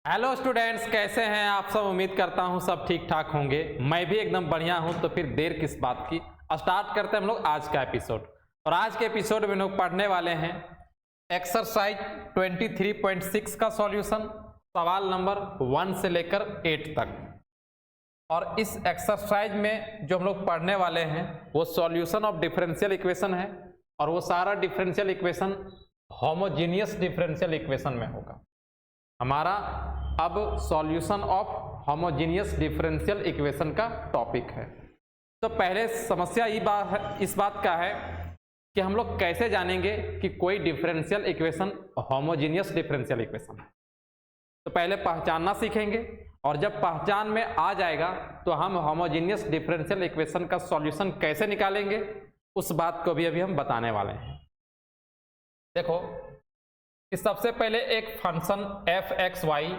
Hello students, कैसे हैं आप सब। उम्मीद करता हूं सब ठीक ठाक होंगे। मैं भी एकदम बढ़िया हूं। तो फिर देर किस बात की, स्टार्ट करते हैं हम लोग आज का एपिसोड। और आज के एपिसोड में लोग पढ़ने वाले हैं एक्सरसाइज 23.6 का सॉल्यूशन, सवाल नंबर 1 से लेकर 8 तक। और इस एक्सरसाइज में जो हम लोग पढ़ने वाले हैं वो सॉल्यूशन ऑफ डिफरेंशियल इक्वेशन है। और वो सारा differential equation homogeneous differential equation में होगा। हमारा अब solution of homogeneous differential equation का टॉपिक है। तो पहले समस्या इस बात का है कि हम लोग कैसे जानेंगे कि कोई differential equation homogeneous differential equation है। तो पहले पहचानना सीखेंगे, और जब पहचान में आ जाएगा तो हम होमोजीनियस डिफरेंशियल इक्वेशन का सॉल्यूशन कैसे निकालेंगे उस बात को भी अभी हम बताने वाले हैं। देखो, कि सबसे पहले एक function f x y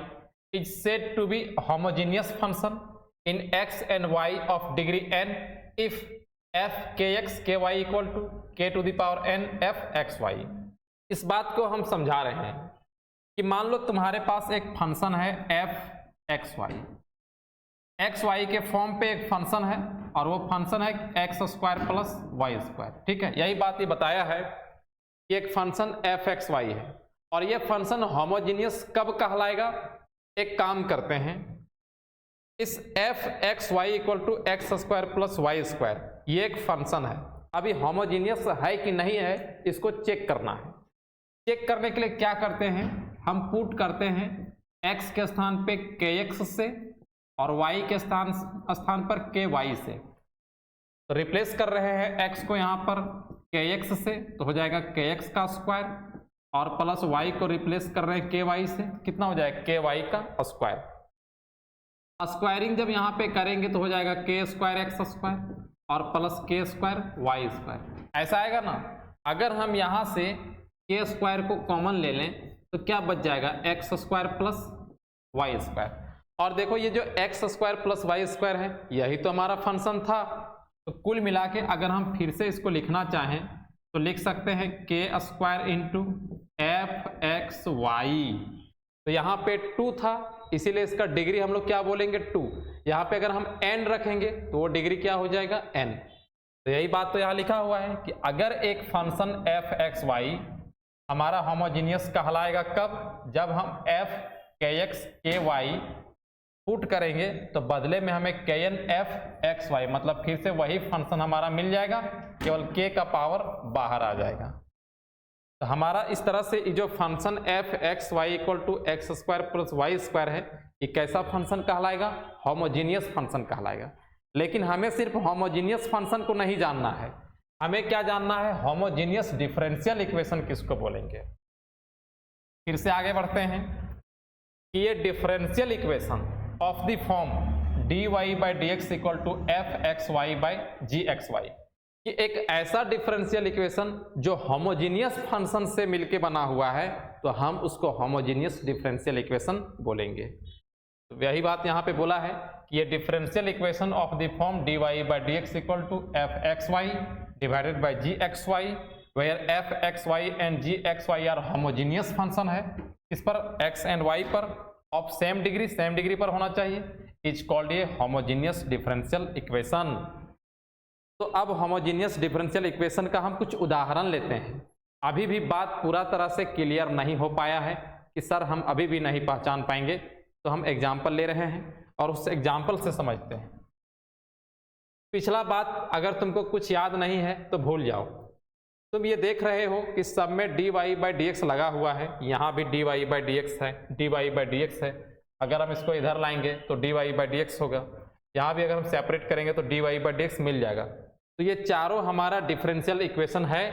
is said to be homogeneous function in x and y of degree n if f k x k y equal to k to the power n f x y. इस बात को हम समझा रहे हैं कि मान लो तुम्हारे पास एक फंक्शन है एफ एक्स वाई के फॉर्म पे एक फंक्शन है, और वो फंक्शन है x square plus y square. ठीक है, यही बात ये बताया है कि एक फंक्शन एफ एक्स वाई है, और ये फंक्शन होमोजीनियस कब कहलाएगा। एक काम करते हैं, इस f x y equal to x square plus y square ये एक फंक्शन है, अभी होमोजीनियस है कि नहीं है इसको चेक करना है। चेक करने के लिए क्या करते हैं, हम पुट करते हैं x के स्थान पे kx से और y के स्थान पर ky से। तो रिप्लेस कर रहे हैं x को यहाँ पर kx से, तो हो जाएगा kx का स्क्वायर, और प्लस y को रिप्लेस कर रहे हैं ky से, कितना हो जाएगा ky का स्क्वायर। स्क्वायरिंग जब यहाँ पे करेंगे तो हो जाएगा k स्क्वायर एक्स स्क्वायर और plus k square y square, ऐसा आएगा ना। अगर हम यहाँ से k स्क्वायर को कॉमन ले लें तो क्या बच जाएगा x square plus y square. और देखो ये जो x square plus y square है यही तो हमारा फंक्शन था। तो कुल मिला के अगर हम फिर से इसको लिखना चाहें तो लिख सकते हैं k square into f x y. तो यहाँ पे 2 था, इसीलिए इसका डिग्री हम लोग क्या बोलेंगे 2। यहाँ पे अगर हम n रखेंगे तो वो डिग्री क्या हो जाएगा n। तो यही बात तो यहाँ लिखा हुआ है कि अगर एक फंक्शन एफ एक्स वाई हमारा होमोजीनियस कहलाएगा कब, जब हम F k x k Y put करेंगे तो बदले में हमें के एन एफ एक्स वाई, मतलब फिर से वही फंक्शन हमारा मिल जाएगा, केवल के का पावर बाहर आ जाएगा। तो हमारा इस तरह से जो function f x y equal to x square plus y square है ये कैसा फंक्शन कहलाएगा, होमोजीनियस फंक्शन कहलाएगा। लेकिन हमें सिर्फ होमोजीनियस फंक्शन को नहीं जानना है, हमें क्या जानना है, होमोजीनियस डिफरेंशियल इक्वेशन किसको बोलेंगे। फिर से आगे बढ़ते हैं कि ये differential equation of the form dy by D x equal to f x y by g x y, ये एक ऐसा डिफरेंशियल इक्वेशन जो होमोजीनियस फंक्शन से मिलके बना हुआ है, तो हम उसको होमोजीनियस डिफरेंशियल इक्वेशन बोलेंगे। तो यही बात यहाँ पे बोला है कि ये differential equation of the form dy by D x equal to f x y divided by g x y, where f x y and g x y are homogeneous function है। इस पर x एंड y पर of same degree पर होना चाहिए, is called a homogeneous differential equation. तो अब homogeneous differential equation का हम कुछ उदाहरण लेते हैं। अभी भी बात पूरा तरह से क्लियर नहीं हो पाया है कि सर हम अभी भी नहीं पहचान पाएंगे, तो हम एग्जाम्पल ले रहे हैं और उस एग्जाम्पल से समझते हैं। पिछला बात अगर तुमको कुछ याद नहीं है तो भूल जाओ। तुम ये देख रहे हो कि सब में dy बाई डी एक्स लगा हुआ है, यहाँ भी dy बाई डी एक्स है, dy बाई डी एक्स है। अगर हम इसको इधर लाएंगे तो dy बाई डी एक्स होगा, यहाँ भी अगर हम सेपरेट करेंगे तो dy बाई डी एक्स मिल जाएगा। तो ये चारों हमारा डिफरेंशियल इक्वेशन है।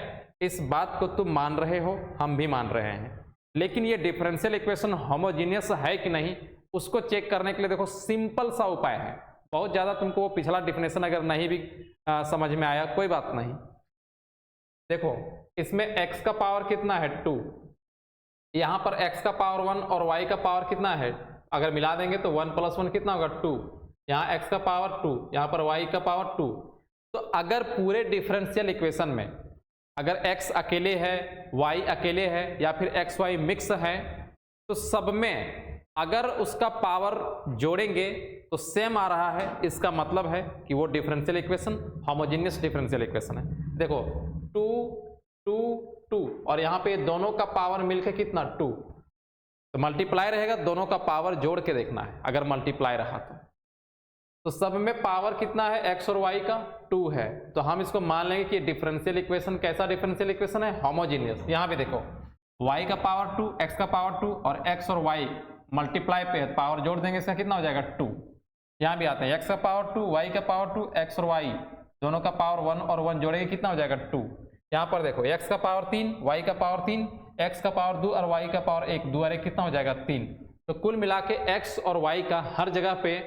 इस बात को तुम मान रहे हो, हम भी मान रहे हैं। लेकिन ये डिफरेंशियल इक्वेशन होमोजीनियस है कि नहीं उसको चेक करने के लिए देखो सिंपल सा उपाय है। बहुत ज़्यादा तुमको वो पिछला डिफिनेशन अगर नहीं भी समझ में आया कोई बात नहीं। देखो इसमें x का पावर कितना है 2, यहाँ पर x का पावर 1 और y का पावर कितना है, अगर मिला देंगे तो 1 प्लस 1 कितना होगा 2, यहाँ x का पावर 2, यहाँ पर y का पावर 2। तो अगर पूरे डिफरेंशियल इक्वेशन में अगर x अकेले है y अकेले है या फिर x y मिक्स है तो सब में अगर उसका पावर जोड़ेंगे तो सेम आ रहा है, इसका मतलब है कि वो differential equation homogeneous differential equation है। देखो 2 2 2 और यहाँ पे दोनों का पावर मिलकर कितना 2, तो मल्टीप्लाई रहेगा, दोनों का पावर जोड़ के देखना है। अगर मल्टीप्लाई रहा तो सब में पावर कितना है x और y का 2 है, तो हम इसको मान लेंगे कि डिफरेंशियल इक्वेशन कैसा डिफरेंशियल इक्वेशन है, होमोजेनियस। यहाँ पे देखो y का पावर 2, x का पावर 2 और x और y मल्टीप्लाई पे पावर जोड़ देंगे, इसका कितना हो जाएगा 2। यहाँ भी आते हैं x का पावर 2, y का पावर 2, x और y दोनों का पावर 1 और 1 जोड़ेंगे कितना हो जाएगा 2। यहाँ पर देखो x का पावर 3, y का पावर 3, x का पावर 2 और y का पावर 1, 2 और 1 कितना हो जाएगा 3। तो कुल मिला के x और y का हर जगह पे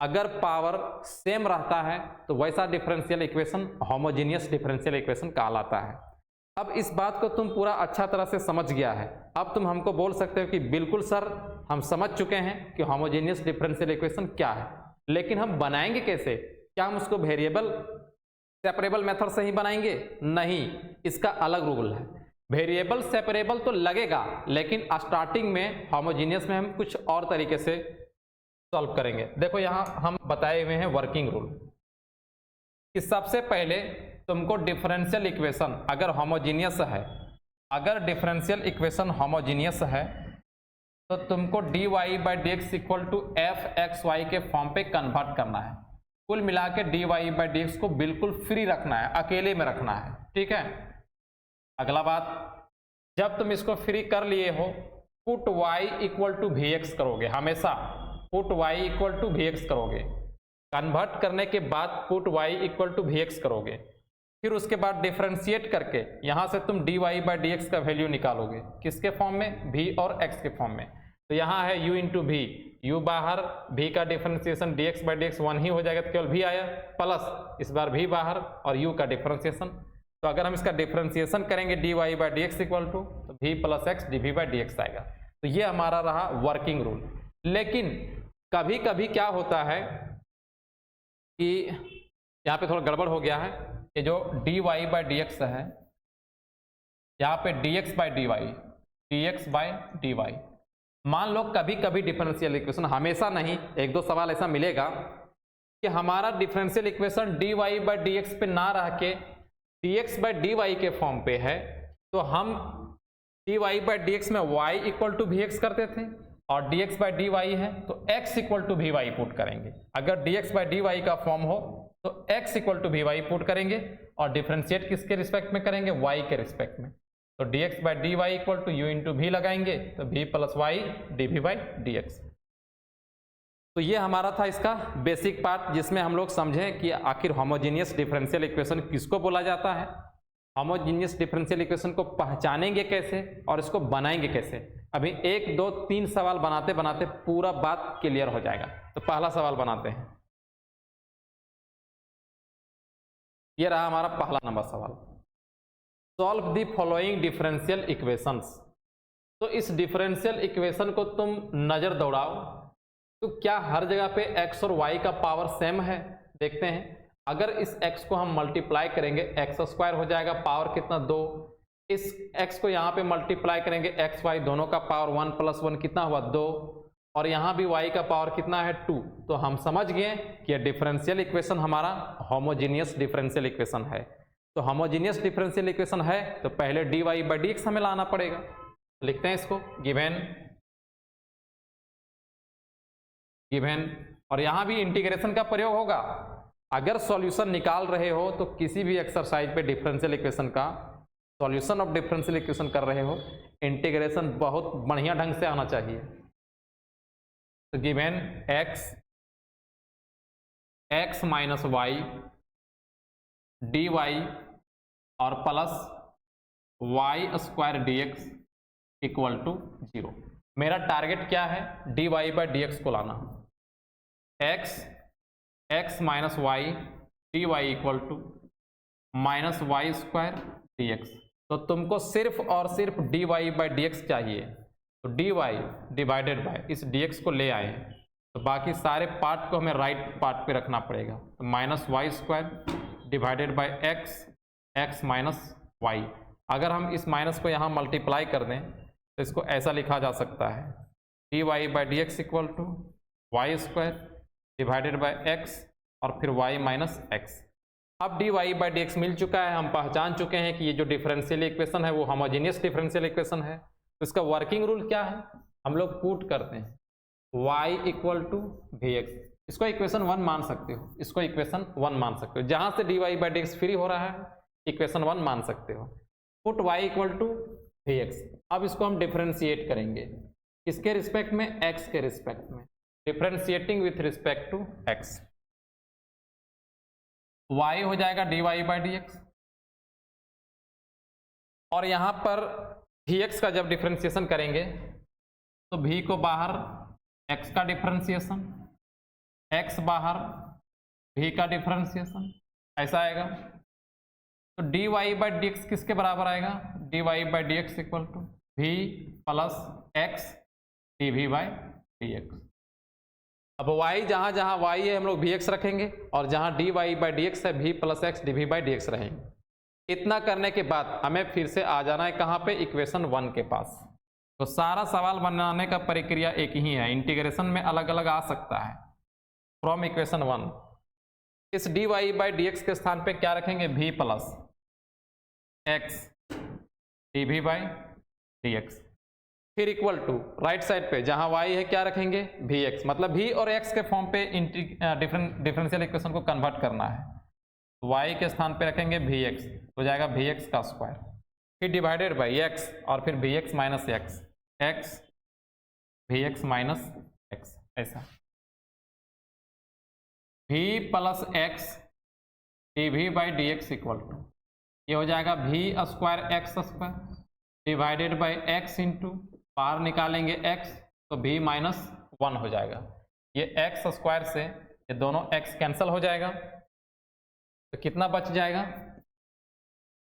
अगर पावर सेम रहता है तो वैसा differential equation homogeneous differential equation कहलाता है। अब इस बात को तुम पूरा अच्छा तरह से समझ गया है, अब तुम हमको बोल सकते हो कि बिल्कुल सर हम समझ चुके हैं कि होमोजेनियस डिफरेंशियल इक्वेशन क्या है, लेकिन हम बनाएंगे कैसे? क्या हम उसको वेरिएबल सेपरेबल मेथड से ही बनाएंगे? नहीं, इसका अलग रूल है। वेरिएबल सेपरेबल तो लगेगा, लेकिन स्टार्टिंग में होमोजेनियस में हम कुछ और तरीके से सॉल्व करेंगे। देखो यहाँ हम बताए हुए हैं वर्किंग रूल कि सबसे पहले तुमको डिफरेंशियल इक्वेशन अगर होमोजेनियस है, अगर डिफरेंशियल इक्वेशन होमोजेनियस है तो तुमको dy by D x equal to f x y के फॉर्म पे कन्वर्ट करना है। कुल मिला के dy बाई डी एक्स को बिल्कुल फ्री रखना है, अकेले में रखना है, ठीक है। अगला बात, जब तुम इसको फ्री कर लिए हो put y equal to v x करोगे, हमेशा put y equal to v x करोगे। कन्वर्ट करने के बाद put y equal to v x करोगे, फिर उसके बाद डिफरेंशिएट करके यहाँ से तुम dy बाई डी एक्स का वैल्यू निकालोगे, किसके फॉर्म में? v और x के फॉर्म में। तो यहाँ है u इंटू वी, u बाहर, v का differentiation dx by D x 1 ही हो जाएगा, तो केवल v आया, प्लस इस बार v बाहर और u का डिफरेंशिएशन। तो अगर हम इसका डिफरेंशिएशन करेंगे dy by D x equal to तो v plus x d v by D x आएगा। तो ये हमारा रहा वर्किंग रूल। लेकिन कभी कभी क्या होता है कि यहाँ पे थोड़ा गड़बड़ हो गया है, ये जो dy बाई डी एक्स है, यहाँ पे dx by d y, dx by d y. मान लो कभी कभी डिफरेंशियल इक्वेशन, हमेशा नहीं, एक दो सवाल ऐसा मिलेगा कि हमारा differential equation dy by D x पे ना रह के dx बाई डी वाई के फॉर्म पे है, तो हम dy बाई डी एक्स में y equal to v x करते थे और dx बाई डी वाई है तो x equal to v y put करेंगे। अगर dx बाई डी वाई का फॉर्म हो तो x equal to v y put करेंगे और डिफरेंशिएट किसके रिस्पेक्ट में करेंगे? y के रिस्पेक्ट में। तो dx by d y equal to u into v लगाएंगे तो v plus y d v by D x. तो ये हमारा था इसका बेसिक पार्ट, जिसमें हम लोग समझें कि आखिर होमोजेनियस डिफरेंशियल इक्वेशन किसको बोला जाता है, होमोजेनियस डिफरेंशियल इक्वेशन को पहचानेंगे कैसे और इसको बनाएंगे कैसे। अभी 1 2 3 सवाल बनाते बनाते पूरा बात क्लियर हो जाएगा। तो पहला सवाल बनाते हैं, ये रहा हमारा पहला नंबर सवाल, solve the following differential equations. तो इस डिफरेंशियल इक्वेशन को तुम नजर दौड़ाओ, तो क्या हर जगह पे x और y का पावर सेम है? देखते हैं। अगर इस x को हम मल्टीप्लाई करेंगे एक्स स्क्वायर हो जाएगा, पावर कितना 2। इस x को यहाँ पे मल्टीप्लाई करेंगे एक्स वाई दोनों का पावर 1 प्लस 1 कितना हुआ 2, और यहाँ भी y का पावर कितना है 2। तो हम समझ गए कि यह डिफरेंशियल इक्वेशन हमारा होमोजेनियस डिफरेंशियल इक्वेशन है। तो होमोजेनियस डिफरेंशियल इक्वेशन है तो पहले dy बाई डी एक्स हमें लाना पड़ेगा। लिखते हैं इसको, गिवन, और यहाँ भी इंटीग्रेशन का प्रयोग होगा। अगर सॉल्यूशन निकाल रहे हो तो किसी भी एक्सरसाइज पे डिफरेंशियल इक्वेशन का सॉल्यूशन ऑफ डिफरेंशियल इक्वेशन कर रहे हो, इंटीग्रेशन बहुत बढ़िया ढंग से आना चाहिए। तो given x minus y d y और plus y square d x equal to 0। मेरा टारगेट क्या है? dy बाई डी एक्स को लाना। x minus y d y equal to minus y square d x. तो तुमको सिर्फ और सिर्फ dy बाई डी एक्स चाहिए, तो dy डिवाइडेड बाय इस dx को ले आए, तो बाकी सारे पार्ट को हमें राइट पार्ट पे रखना पड़ेगा। तो minus y square divided by x minus y. अगर हम इस माइनस को यहाँ मल्टीप्लाई कर दें तो इसको ऐसा लिखा जा सकता है d Y by D x equal to y square divided by x और फिर वाई माइनस एक्स। अब d Y by D x मिल चुका है, हम पहचान चुके हैं कि ये जो डिफरेंशियल इक्वेशन है वो होमोजेनियस डिफरेंशियल इक्वेशन है। तो इसका वर्किंग रूल क्या है, हम लोग पुट करते हैं y equal to v x. इसको इक्वेशन 1 मान सकते हो, इसको इक्वेशन 1 मान सकते हो, जहां से d Y by D x free हो रहा है इक्वेशन 1 मान सकते हो। Put y equal to v x. अब इसको हम डिफरेंशिएट करेंगे, किसके रिस्पेक्ट में, x के रिस्पेक्ट में, differentiating with respect to x। y हो जाएगा d Y by D x, और यहां पर वी एक्स का जब डिफरेंशिएशन करेंगे तो v को बाहर x का डिफरेंशिएशन, x बाहर v का डिफरेंशिएशन, ऐसा आएगा। तो d Y by D x किसके बराबर आएगा, d Y by D x equal to v plus x d v by D x. अब y जहां जहां y है हम लोग वी एक्स रखेंगे, और जहां d Y by D x है v plus x d v by D x रहेंगे। इतना करने के बाद हमें फिर से आ जाना है कहाँ पे, इक्वेशन 1 के पास। तो सारा सवाल बनाने का प्रक्रिया एक ही है, इंटीग्रेशन में अलग अलग आ सकता है। फ्रॉम इक्वेशन 1 इस d Y by D x के स्थान पे क्या रखेंगे, v plus x d v by D x, फिर इक्वल टू राइट साइड पे जहां y है क्या रखेंगे, वी एक्स, मतलब v और x के फॉर्म पे डिफरेंशियल इक्वेशन को कन्वर्ट करना है। y के स्थान पे रखेंगे वी एक्स, हो जाएगा वी एक्स का स्क्वायर, फिर डिवाइडेड बाई x और फिर v x minus x, x v x minus x, ऐसा v plus x d v by D x equal to, ये हो जाएगा v square x square divided by x into, बाहर निकालेंगे x तो v minus 1 हो जाएगा। ये x स्क्वायर से ये दोनों x कैंसिल हो जाएगा, तो कितना बच जाएगा,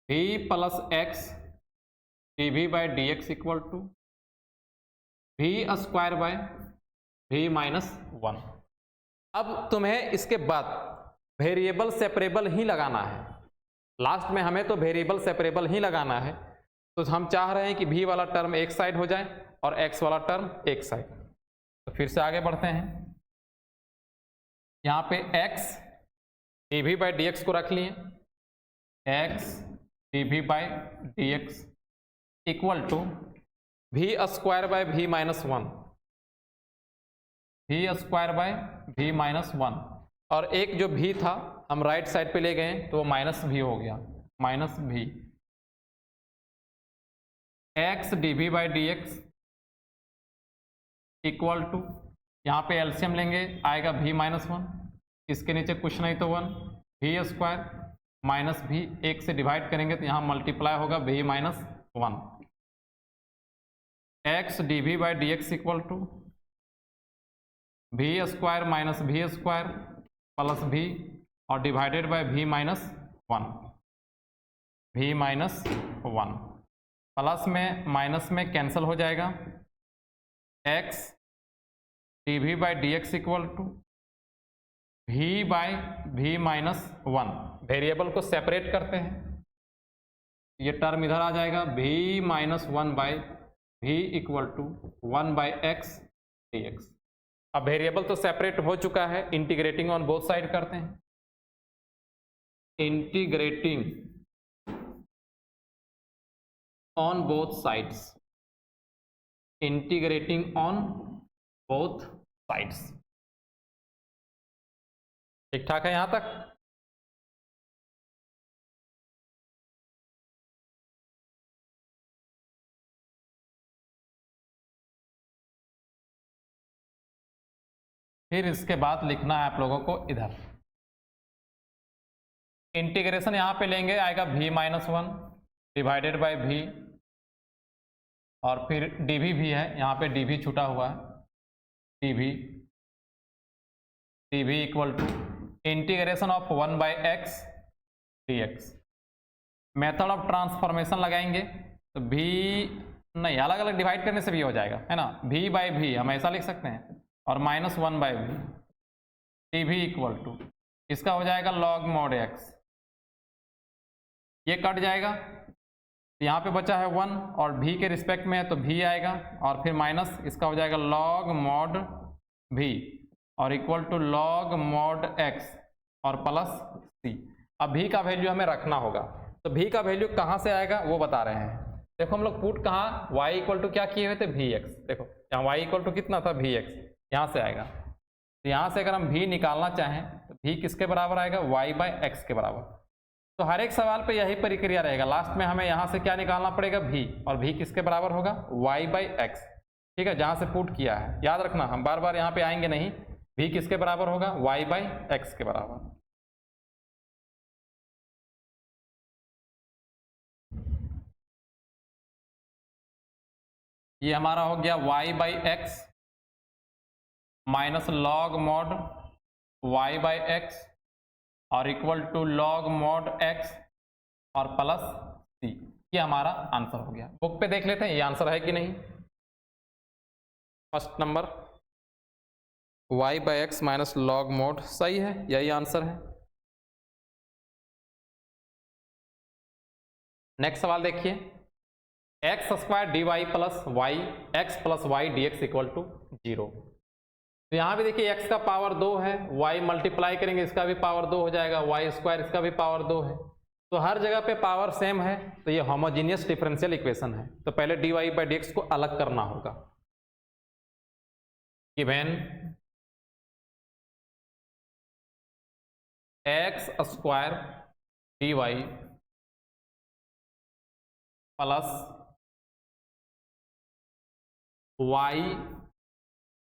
v plus x d v by D x equal to v square by v minus 1। अब तुम्हें इसके बाद वेरिएबल सेपरेबल ही लगाना है, लास्ट में हमें तो वेरिएबल सेपरेबल ही लगाना है। तो हम चाह रहे हैं कि v वाला टर्म एक साइड हो जाए और x वाला टर्म एक साइड। तो फिर से आगे बढ़ते हैं, यहाँ पे x d v by D x को रख लिए, x d v by D x equal to v square by v minus 1, v square by v minus 1, और एक जो v था हम राइट साइड पे ले गए तो वो माइनस v हो गया, minus v x d v by D x equal to, यहाँ पे एलसीएम लेंगे आएगा v माइनस 1, इसके नीचे कुछ नहीं तो 1, वी स्क्वायर माइनस v, एक से डिवाइड करेंगे तो यहाँ मल्टीप्लाई होगा v minus 1, x d v by D x equal to v square minus v square plus v और divided by v minus 1, v minus 1, plus में माइनस में cancel हो जाएगा, x d v by D x equal to v by v minus 1। Variable को separate करते हैं, ये term इधर आ जाएगा, v minus 1 by v equal to 1 by x d x. अब वेरिएबल तो सेपरेट हो चुका है, इंटीग्रेटिंग ऑन बोथ साइड करते हैं, integrating on both sides, integrating on both sides. ठीक ठाक है यहां तक। फिर इसके बाद लिखना है आप लोगों को इधर इंटीग्रेशन, यहां पे लेंगे आएगा v minus 1 divided by v, और फिर dv भी है, यहाँ पे dv छूटा हुआ है, dv equal to integration of 1 by x d x. Method of transformation लगाएंगे तो v नहीं, अलग अलग डिवाइड करने से भी हो जाएगा, है ना, v बाई v हम ऐसा लिख सकते हैं, और minus 1 by v, dv equal to इसका हो जाएगा log mod x, ये कट जाएगा, तो यहाँ पे बचा है 1 और v के रिस्पेक्ट में है तो v आएगा और फिर माइनस इसका हो जाएगा log mod v और equal to log mod x और प्लस c। अब v का वैल्यू हमें रखना होगा, तो v का वैल्यू कहाँ से आएगा वो बता रहे हैं। देखो हम लोग पुट कहाँ y इक्वल टू क्या किए हुए थे vx, देखो यहाँ y इक्वल टू कितना था vx, यहाँ से आएगा। तो यहाँ से अगर हम v निकालना चाहें तो v किसके बराबर आएगा, y बाय x के बराबर। तो हर एक सवाल पे यही प्रक्रिया रहेगा, लास्ट में हमें यहाँ से क्या निकालना पड़ेगा v, और v किसके बराबर होगा, y बाई x। ठीक है, जहाँ से पुट किया है याद रखना, हम बार बार यहाँ पे आएंगे नहीं। v किसके बराबर होगा, y बाई x के बराबर। ये हमारा हो गया y by x minus log mod y by x और equal to log mod x और प्लस c। ये हमारा आंसर हो गया। बुक पे देख लेते हैं ये आंसर है कि नहीं। First number y by x minus log mod सही है, यही आंसर है। नेक्स्ट सवाल देखिए, x square d y plus y x plus y d x equal to 0। तो यहाँ भी देखिए x का पावर 2 है, y मल्टीप्लाई करेंगे इसका भी पावर 2 हो जाएगा, y स्क्वायर इसका भी पावर 2 है। तो हर जगह पे पावर सेम है, तो ये होमोजीनियस डिफरेंशियल इक्वेशन है। तो पहले d Y by D x को अलग करना होगा। Given x square d y plus y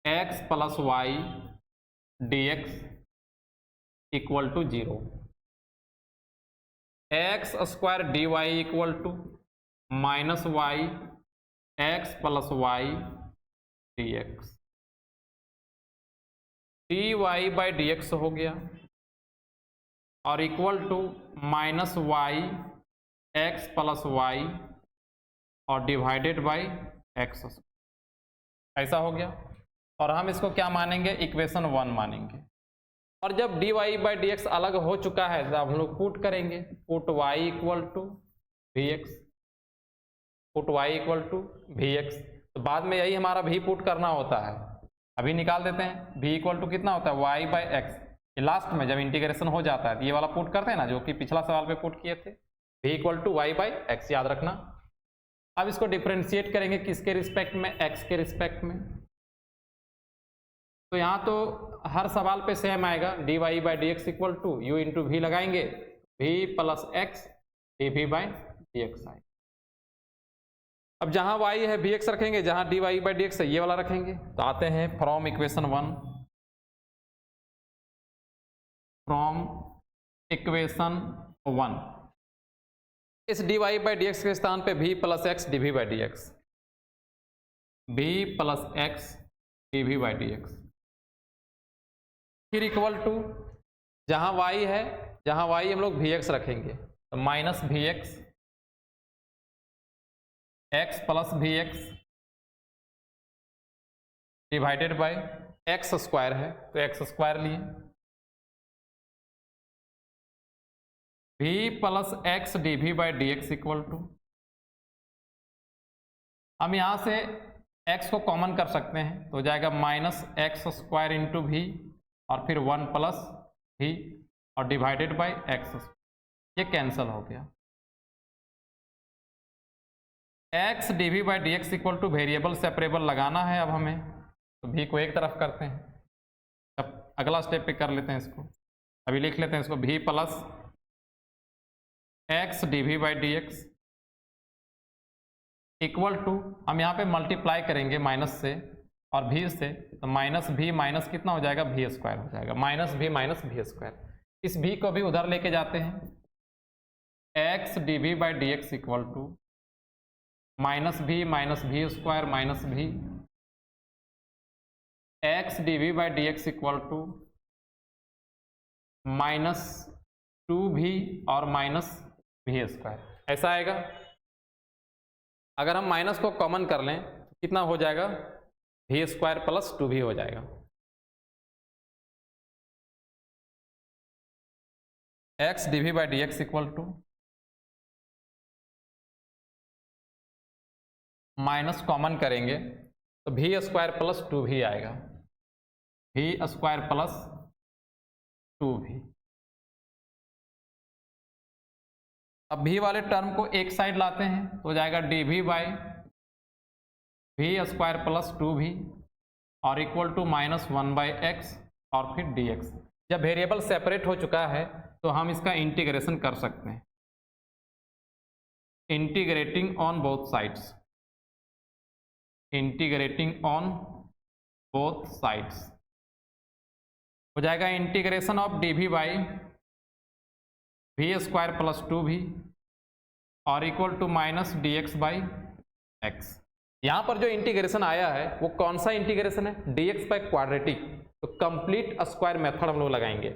x plus y d x equal to 0। X square d y equal to minus y x plus y d x, d Y by D x हो गया और equal to minus y x plus y और divided by x, ऐसा हो गया। और हम इसको क्या मानेंगे, इक्वेशन 1 मानेंगे। और जब डी वाई बाई डी एक्स अलग हो चुका है तो हम लोग पुट करेंगे, put y equal to v x, put y equal to v x. तो बाद में यही हमारा भी पुट करना होता है, अभी निकाल देते हैं। भी इक्वल टू कितना होता है, वाई बाई एक्स। ये लास्ट में जब इंटीग्रेशन हो जाता है तो ये वाला पुट करते हैं ना, जो कि पिछला सवाल पे पुट किए थे, v equal to y by x, याद रखना। अब इसको डिफ्रेंशिएट करेंगे किसके रिस्पेक्ट में, एक्स के रिस्पेक्ट में। तो यहाँ तो हर सवाल पे सेम आएगा, d Y by D x equal to u into v लगाएंगे, v plus x d v by D x आएगा। अब जहाँ y है वी एक्स रखेंगे, जहाँ d Y by D x है ये वाला रखेंगे। तो आते हैं फ्रॉम इक्वेशन 1, फ्रॉम इक्वेशन 1 इस d Y by D x के स्थान पे v plus x d v by D x, v plus x d v by D x, फिर इक्वल टू जहाँ y है, जहाँ y हम लोग वी एक्स रखेंगे तो minus v x x plus v x divided by x square है तो एक्स स्क्वायर लिए, v plus x d v by D x equal to, हम यहाँ से x को कॉमन कर सकते हैं तो हो जाएगा minus x square into v और फिर 1 प्लस वी और डिवाइडेड बाय एक्स, ये कैंसिल हो गया। X d v by D x equal to variable separable लगाना है अब हमें, तो भी को एक तरफ करते हैं। अब अगला स्टेप पे कर लेते हैं इसको, अभी लिख लेते हैं इसको, v plus x d v by D x equal to, हम यहाँ पे मल्टीप्लाई करेंगे माइनस से और भी से, तो माइनस भी माइनस कितना हो जाएगा, भी स्क्वायर हो जाएगा, माइनस भी स्क्वायर। इस भी को भी उधर लेके जाते हैं, x d v by D x equal to minus v square minus v, x d v by D x equal to minus 2v और माइनस भी स्क्वायर, ऐसा आएगा। अगर हम माइनस को कॉमन कर लें तो कितना हो जाएगा, भी स्क्वायर प्लस 2v हो जाएगा। X d v by D x equal to minus common करेंगे तो भी स्क्वायर प्लस 2v आएगा, भी स्क्वायर प्लस 2v। अब भी वाले टर्म को एक साइड लाते हैं तो हो जाएगा dv by v square plus 2v और इक्वल टू -1/x और फिर dx। जब वेरिएबल सेपरेट हो चुका है तो हम इसका इंटीग्रेशन कर सकते हैं, integrating on both sides, integrating on both sides हो जाएगा integration of dv by v square plus 2v और equal to -dx by x। यहाँ पर जो इंटीग्रेशन आया है वो कौन सा इंटीग्रेशन है, dx बाई क्वाड्रेटिक, तो कंप्लीट स्क्वायर मेथड हम लोग लगाएंगे।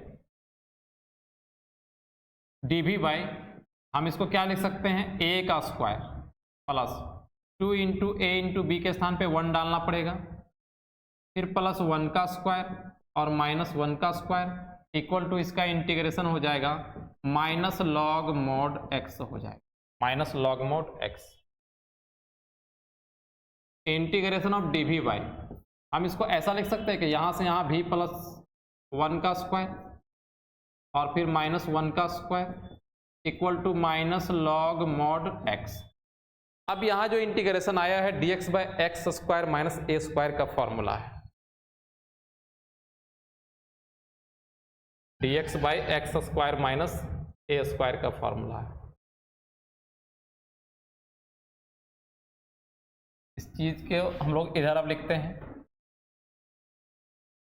dv बाई हम इसको क्या लिख सकते हैं, a का स्क्वायर प्लस 2 इंटू ए इंटू बी के स्थान पे 1 डालना पड़ेगा, फिर प्लस 1 का स्क्वायर और -1 का स्क्वायर इक्वल टू इसका इंटीग्रेशन हो जाएगा माइनस लॉग मॉड x हो जाएगा, minus log mod x। Integration of dv by हम इसको ऐसा लिख सकते हैं कि यहाँ से यहाँ v प्लस 1 का स्क्वायर और फिर -1 का square equal to minus log mod x। अब यहाँ जो इंटीग्रेशन आया है dx by x square minus a square का फॉर्मूला है, dx by x square minus a square का फॉर्मूला है। इस चीज के हम लोग इधर अब लिखते हैं,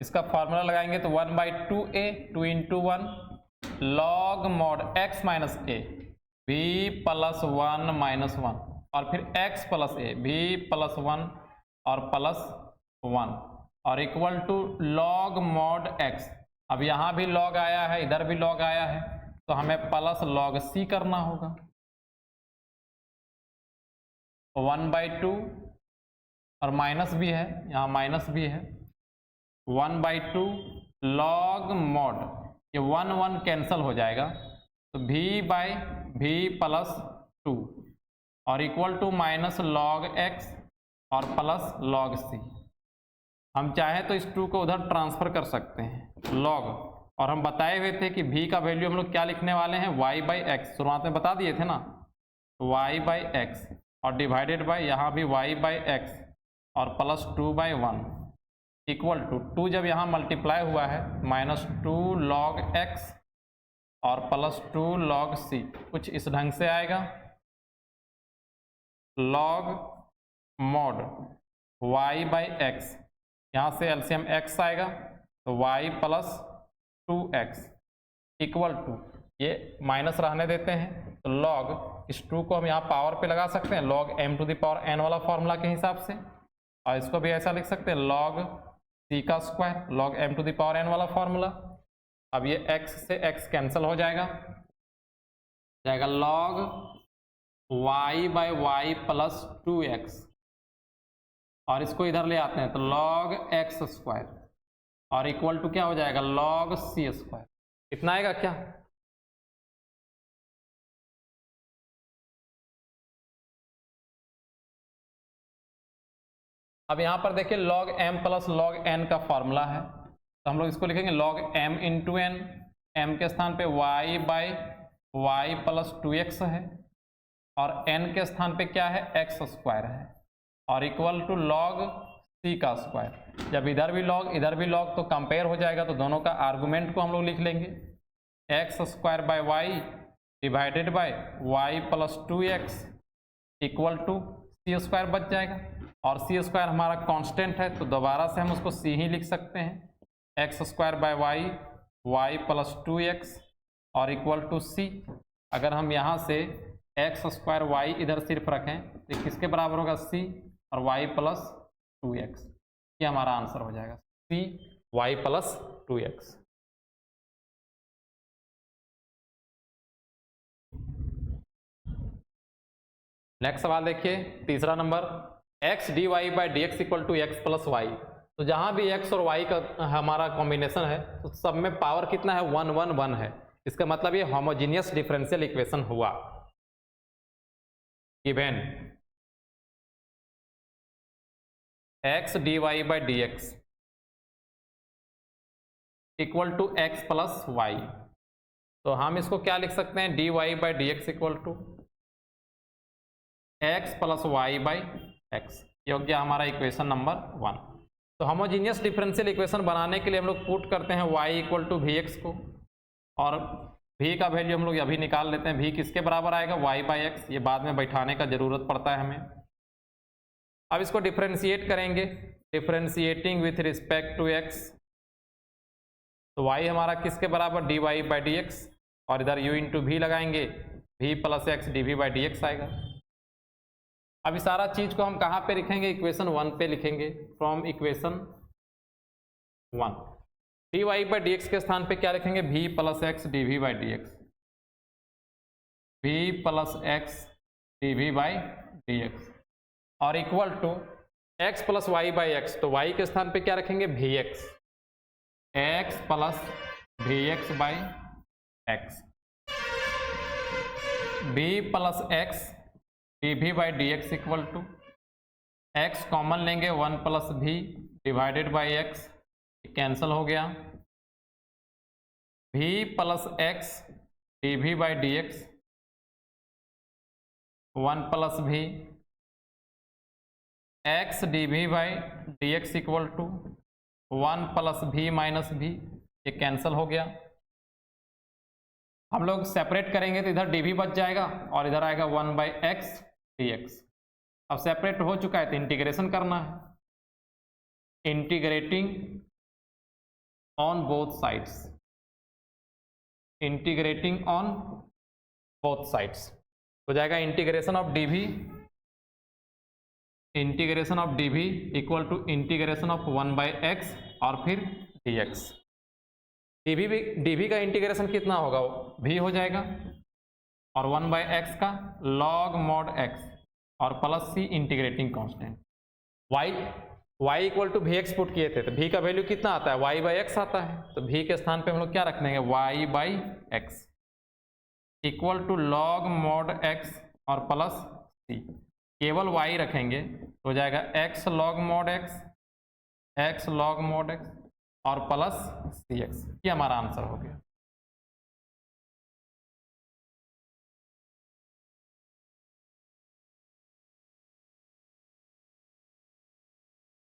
इसका फॉर्मूला लगाएंगे तो 1/2a 2 into 1 log mod x minus a v plus 1 minus 1 और फिर x plus a v plus 1 और प्लस 1 और equal to log mod x। अब यहाँ भी लॉग आया है, इधर भी लॉग आया है, तो हमें प्लस लॉग c करना होगा। 1/2 और माइनस भी है, यहाँ माइनस भी है, 1/2 लॉग मॉड, ये 1 1 कैंसल हो जाएगा तो v बाई v प्लस 2 और equal to minus log x और प्लस लॉग c। हम चाहें तो इस 2 को उधर ट्रांसफर कर सकते हैं लॉग, और हम बताए हुए थे कि v का वैल्यू हम लोग क्या लिखने वाले हैं, y बाई एक्स, शुरुआत में बता दिए थे ना, y बाई एक्स और डिवाइडेड बाई यहाँ भी y बाई एक्स और प्लस 2/1 इक्वल टू 2 जब यहाँ मल्टीप्लाई हुआ है -2 लॉग x और प्लस 2 लॉग c, कुछ इस ढंग से आएगा, log mod y by x, यहाँ से एलसीएम x आएगा तो y plus 2x equal to, ये माइनस रहने देते हैं तो लॉग, इस 2 को हम यहाँ पावर पे लगा सकते हैं log m to the power n वाला फॉर्मूला के हिसाब से, और इसको भी ऐसा लिख सकते हैं लॉग c का square log m to the power n वाला फॉर्मूला। अब ये x से x कैंसिल हो जाएगा, जाएगा log y by y plus 2x और इसको इधर ले आते हैं तो लॉग x स्क्वायर और इक्वल टू क्या हो जाएगा, लॉग c स्क्वायर। इतना आएगा क्या, अब यहाँ पर देखिए log m plus log n का फॉर्मूला है, तो हम लोग इसको लिखेंगे log m into n, m के स्थान पे y by y plus 2x है और n के स्थान पे क्या है, x स्क्वायर है और इक्वल टू लॉग c का स्क्वायर। जब इधर भी लॉग इधर भी लॉग तो कंपेयर हो जाएगा, तो दोनों का आर्गुमेंट को हम लोग लिख लेंगे, x square by y divided by y plus 2x equal to c square बच जाएगा, और c स्क्वायर हमारा कांस्टेंट है तो दोबारा से हम उसको c ही लिख सकते हैं, x square by y y plus 2x और इक्वल टू c। अगर हम यहाँ से x स्क्वायर वाई इधर सिर्फ रखें तो किसके बराबर होगा, c और y प्लस 2x, ये हमारा आंसर हो जाएगा c y plus 2x। Next सवाल देखिए, तीसरा number, x dy by D x equal to x plus y. तो जहां भी x और y का हमारा कॉम्बिनेशन है तो सब में पावर कितना है, 1 1 1 है, इसका मतलब ये होमोजीनियस डिफरेंशियल इक्वेशन हुआ। Given x d Y by D x equal to x plus y. तो हम इसको क्या लिख सकते हैं, d Y by D x equal to x plus y by x. ये हो गया हमारा इक्वेशन नंबर 1। तो होमोजीनियस डिफरेंशियल इक्वेशन बनाने के लिए हम लोग पुट करते हैं y equal to v x को, और v का वैल्यू हम लोग अभी निकाल लेते हैं। v किसके बराबर आएगा, y बाई एक्स। ये बाद में बैठाने का जरूरत पड़ता है हमें। अब इसको डिफरेंशिएट करेंगे, differentiating with respect to x। तो y हमारा किसके बराबर, d Y by D x, और इधर u इंटू वी लगाएंगे, v plus x d v by D x आएगा। अब इस सारा चीज को हम कहाँ पे लिखेंगे, इक्वेशन 1 पे लिखेंगे। From equation 1 d Y by D x के स्थान पे क्या लिखेंगे, v plus x d v by D x, v plus x d v by D x, और equal to x plus y by x. तो y के स्थान पे क्या रखेंगे, v x, x plus v x by x, v plus x d v by D x equal to x common लेंगे, 1 plus v divided by x, cancel हो गया, v plus x d v by D x, 1 plus v x d v by D x equal to 1 plus v minus v, ये cancel हो गया। हम लोग separate करेंगे तो इधर डी बच जाएगा और इधर आएगा 1 बाई एक्स डी एक्स। अब सेपरेट हो चुका है तो इंटीग्रेशन करना है, integrating on both sides, integrating on both sides हो जाएगा integration of d v, integration of d v equal to integration of 1 by x और फिर डी एक्स। डी वी का इंटीग्रेशन कितना होगा, v हो जाएगा, और 1 बाई एक्स का लॉग मॉड एक्स और plus c integrating constant. y equal to v x put किए थे तो v का वैल्यू कितना आता है, y बाई एक्स आता है। तो v के स्थान पे हम लोग क्या रख देंगे, y by x equal to log mod x और प्लस सी, केवल y रखेंगे तो हो जाएगा x log mod x, x log mod x और प्लस सी एक्स। ये हमारा आंसर हो गया।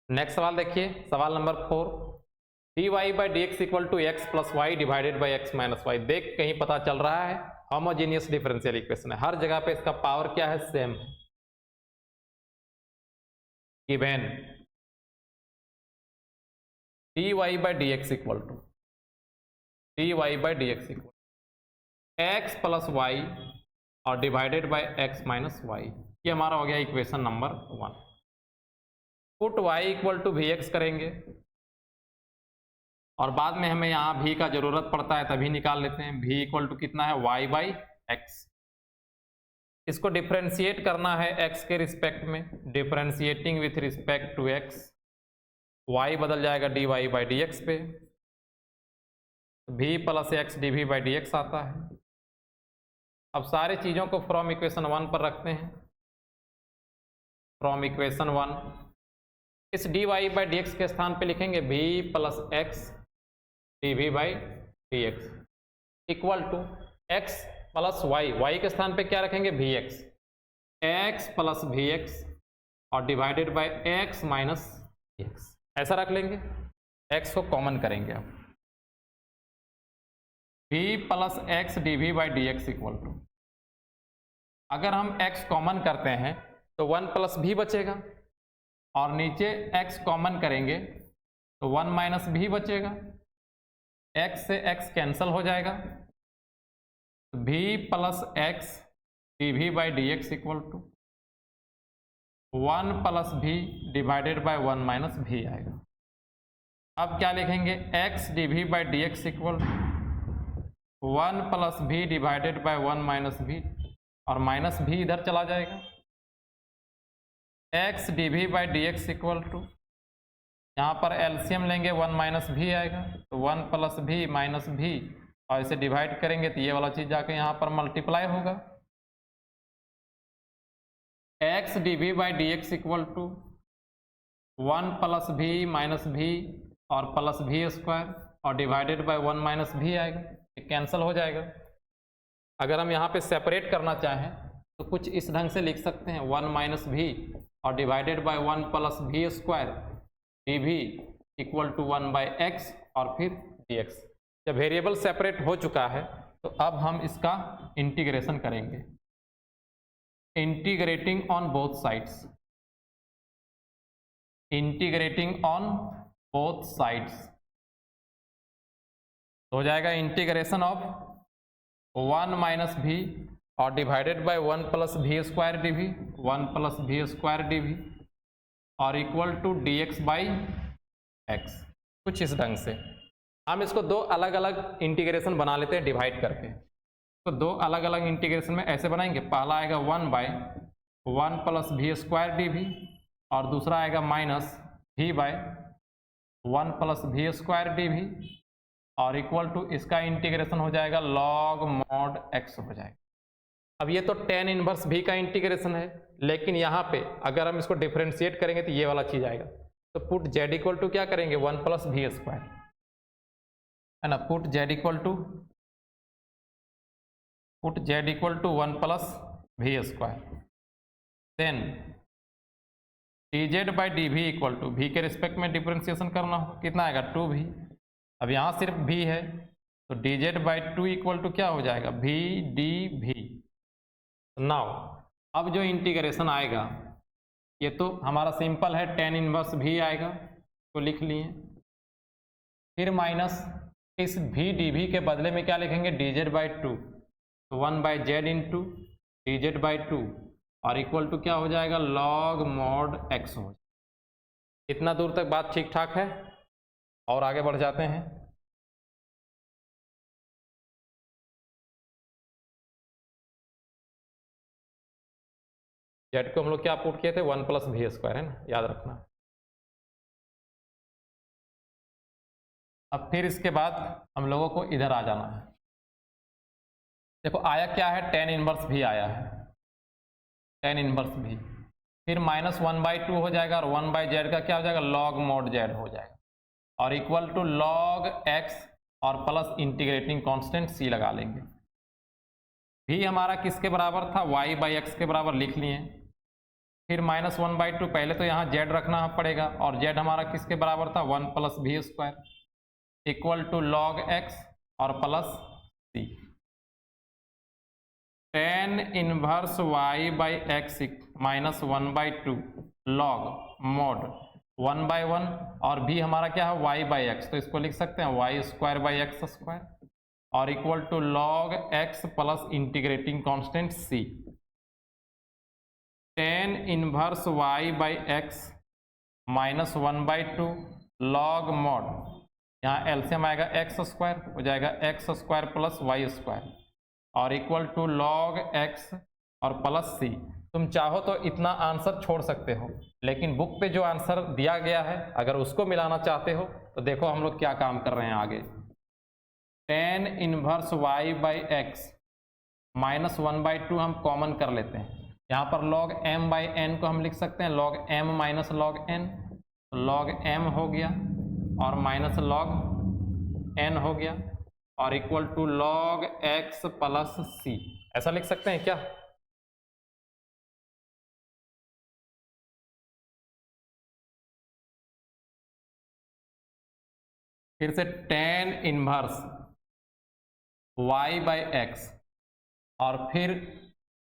नेक्स्ट सवाल देखिए, सवाल number 4, d Y by D x equal to x plus y divided by x minus y. देख कहीं पता चल रहा है होमोजीनियस डिफरेंशियल इक्वेशन है, हर जगह पे इसका पावर क्या है, सेम है। Given d Y by D x equal to d Y by D x equal x plus y और divided by x minus y. ये हमारा हो गया equation number 1। Put y equal to v x करेंगे और बाद में हमें यहाँ v का जरूरत पड़ता है तभी निकाल लेते हैं। v इक्वल टू कितना है, y बाई एक्स। इसको डिफरेंशिएट करना है x के रिस्पेक्ट में, differentiating with respect to x, y बदल जाएगा d Y by D x पे, v plus x d v by D x आता है। अब सारी चीज़ों को फ्रॉम इक्वेशन 1 पर रखते हैं। फ्रॉम इक्वेशन 1 इस d Y by D x के स्थान पे लिखेंगे v plus x d v by D x equal to x plus y, y के स्थान पे क्या रखेंगे, v x, x plus v x और divided by x minus x, ऐसा रख लेंगे। एक्स को कॉमन करेंगे अब, v plus x d v by D x equal to, अगर हम x कॉमन करते हैं तो 1 प्लस v बचेगा और नीचे x कॉमन करेंगे तो 1 माइनस v बचेगा, x से x कैंसल हो जाएगा, v plus x d v by D x equal to 1 plus v divided by 1 minus v आएगा। अब क्या लिखेंगे, x d v by D x equal 1 plus v divided by 1 minus v और minus v इधर चला जाएगा, x d v by D x equal to, यहाँ पर एलसीएम लेंगे 1 माइनस v आएगा तो 1 प्लस v माइनस v और इसे डिवाइड करेंगे तो ये वाला चीज़ जाके यहाँ पर मल्टीप्लाई होगा। x d v by D x equal to 1 plus v minus v और प्लस भी स्क्वायर और डिवाइडेड बाय 1 माइनस भी आएगा, ये कैंसिल हो जाएगा। अगर हम यहाँ पे सेपरेट करना चाहें तो कुछ इस ढंग से लिख सकते हैं 1 माइनस भी और divided by 1 plus v square d v equal to 1 by x और फिर डी एक्स। जब वेरिएबल सेपरेट हो चुका है तो अब हम इसका इंटीग्रेशन करेंगे, integrating on both sides, integrating on both sides हो जाएगा इंटीग्रेशन ऑफ 1 माइनस भी और divided by 1 plus v square d v, 1 plus v square d v और equal to d x by x. कुछ इस ढंग से हम इसको दो अलग अलग इंटीग्रेशन बना लेते हैं डिवाइड करके। तो दो अलग अलग इंटीग्रेशन में ऐसे बनाएंगे, पहला आएगा 1 bye 1 plus v square d v और दूसरा आएगा माइनस भी bye 1 plus v square d v और इक्वल टू इसका इंटीग्रेशन हो जाएगा लॉग मॉड एक्स हो जाएगा। अब ये तो tan इनवर्स भी का इंटीग्रेशन है, लेकिन यहाँ पे अगर हम इसको डिफरेंशिएट करेंगे तो ये वाला चीज आएगा। तो पुट z इक्वल टू क्या करेंगे 1 प्लस भी स्क्वायर है ना, put z equal to 1 plus v square, then dz by d v equal to v के रिस्पेक्ट में डिफरेंशिएशन करना हो, कितना आएगा 2 भी। अब यहाँ सिर्फ भी है तो dz बाई 2 इक्वल टू क्या हो जाएगा भी डी भी। नाउ अब जो इंटीग्रेशन आएगा ये तो हमारा सिंपल है, tan इनवर्स भी आएगा तो लिख लिए, फिर माइनस इस भी डी भी के बदले में क्या लिखेंगे dz बाई 2, तो 1 by z into dz by 2 और इक्वल टू क्या हो जाएगा लॉग मॉड एक्स हो। इतना दूर तक बात ठीक ठाक है और आगे बढ़ जाते हैं। जेड को हम लोग क्या पुट किए थे 1 प्लस भी स्क्वायर है ना, याद रखना। अब फिर इसके बाद हम लोगों को इधर आ जाना है। देखो आया क्या है, tan इनवर्स भी आया है, tan इनवर्स भी, फिर माइनस 1 बाई 2 हो जाएगा और 1 बाई जेड का क्या हो जाएगा लॉग मॉड जेड हो जाएगा और इक्वल टू लॉग एक्स और प्लस इंटीग्रेटिंग कांस्टेंट सी लगा लेंगे। भी हमारा किसके बराबर था y बाई एक्स के बराबर लिख लिए, फिर माइनस 1 बाई 2, पहले तो यहाँ z रखना पड़ेगा और z हमारा किसके बराबर था 1 plus v square equal to log x और plus c. tan inverse y by x minus 1 by 2 log mod 1 by 1 और भी हमारा क्या है y बाई एक्स, तो इसको लिख सकते हैं y square by x square और equal to log x plus integrating constant c। tan inverse y by x minus 1 by 2 log mod, यहाँ एलसीएम आएगा एक्स स्क्वायर हो जाएगा x square plus y square और इक्वल टू लॉग एक्स और plus c. तुम चाहो तो इतना आंसर छोड़ सकते हो, लेकिन बुक पे जो आंसर दिया गया है अगर उसको मिलाना चाहते हो तो देखो हम लोग क्या काम कर रहे हैं आगे। tan inverse y by x minus 1 by 2 हम कॉमन कर लेते हैं, यहाँ पर log m बाई n को हम लिख सकते हैं log m minus log n, log m हो गया और माइनस log n हो गया और equal to log x plus c, ऐसा लिख सकते हैं क्या। फिर से tan inverse y by x और फिर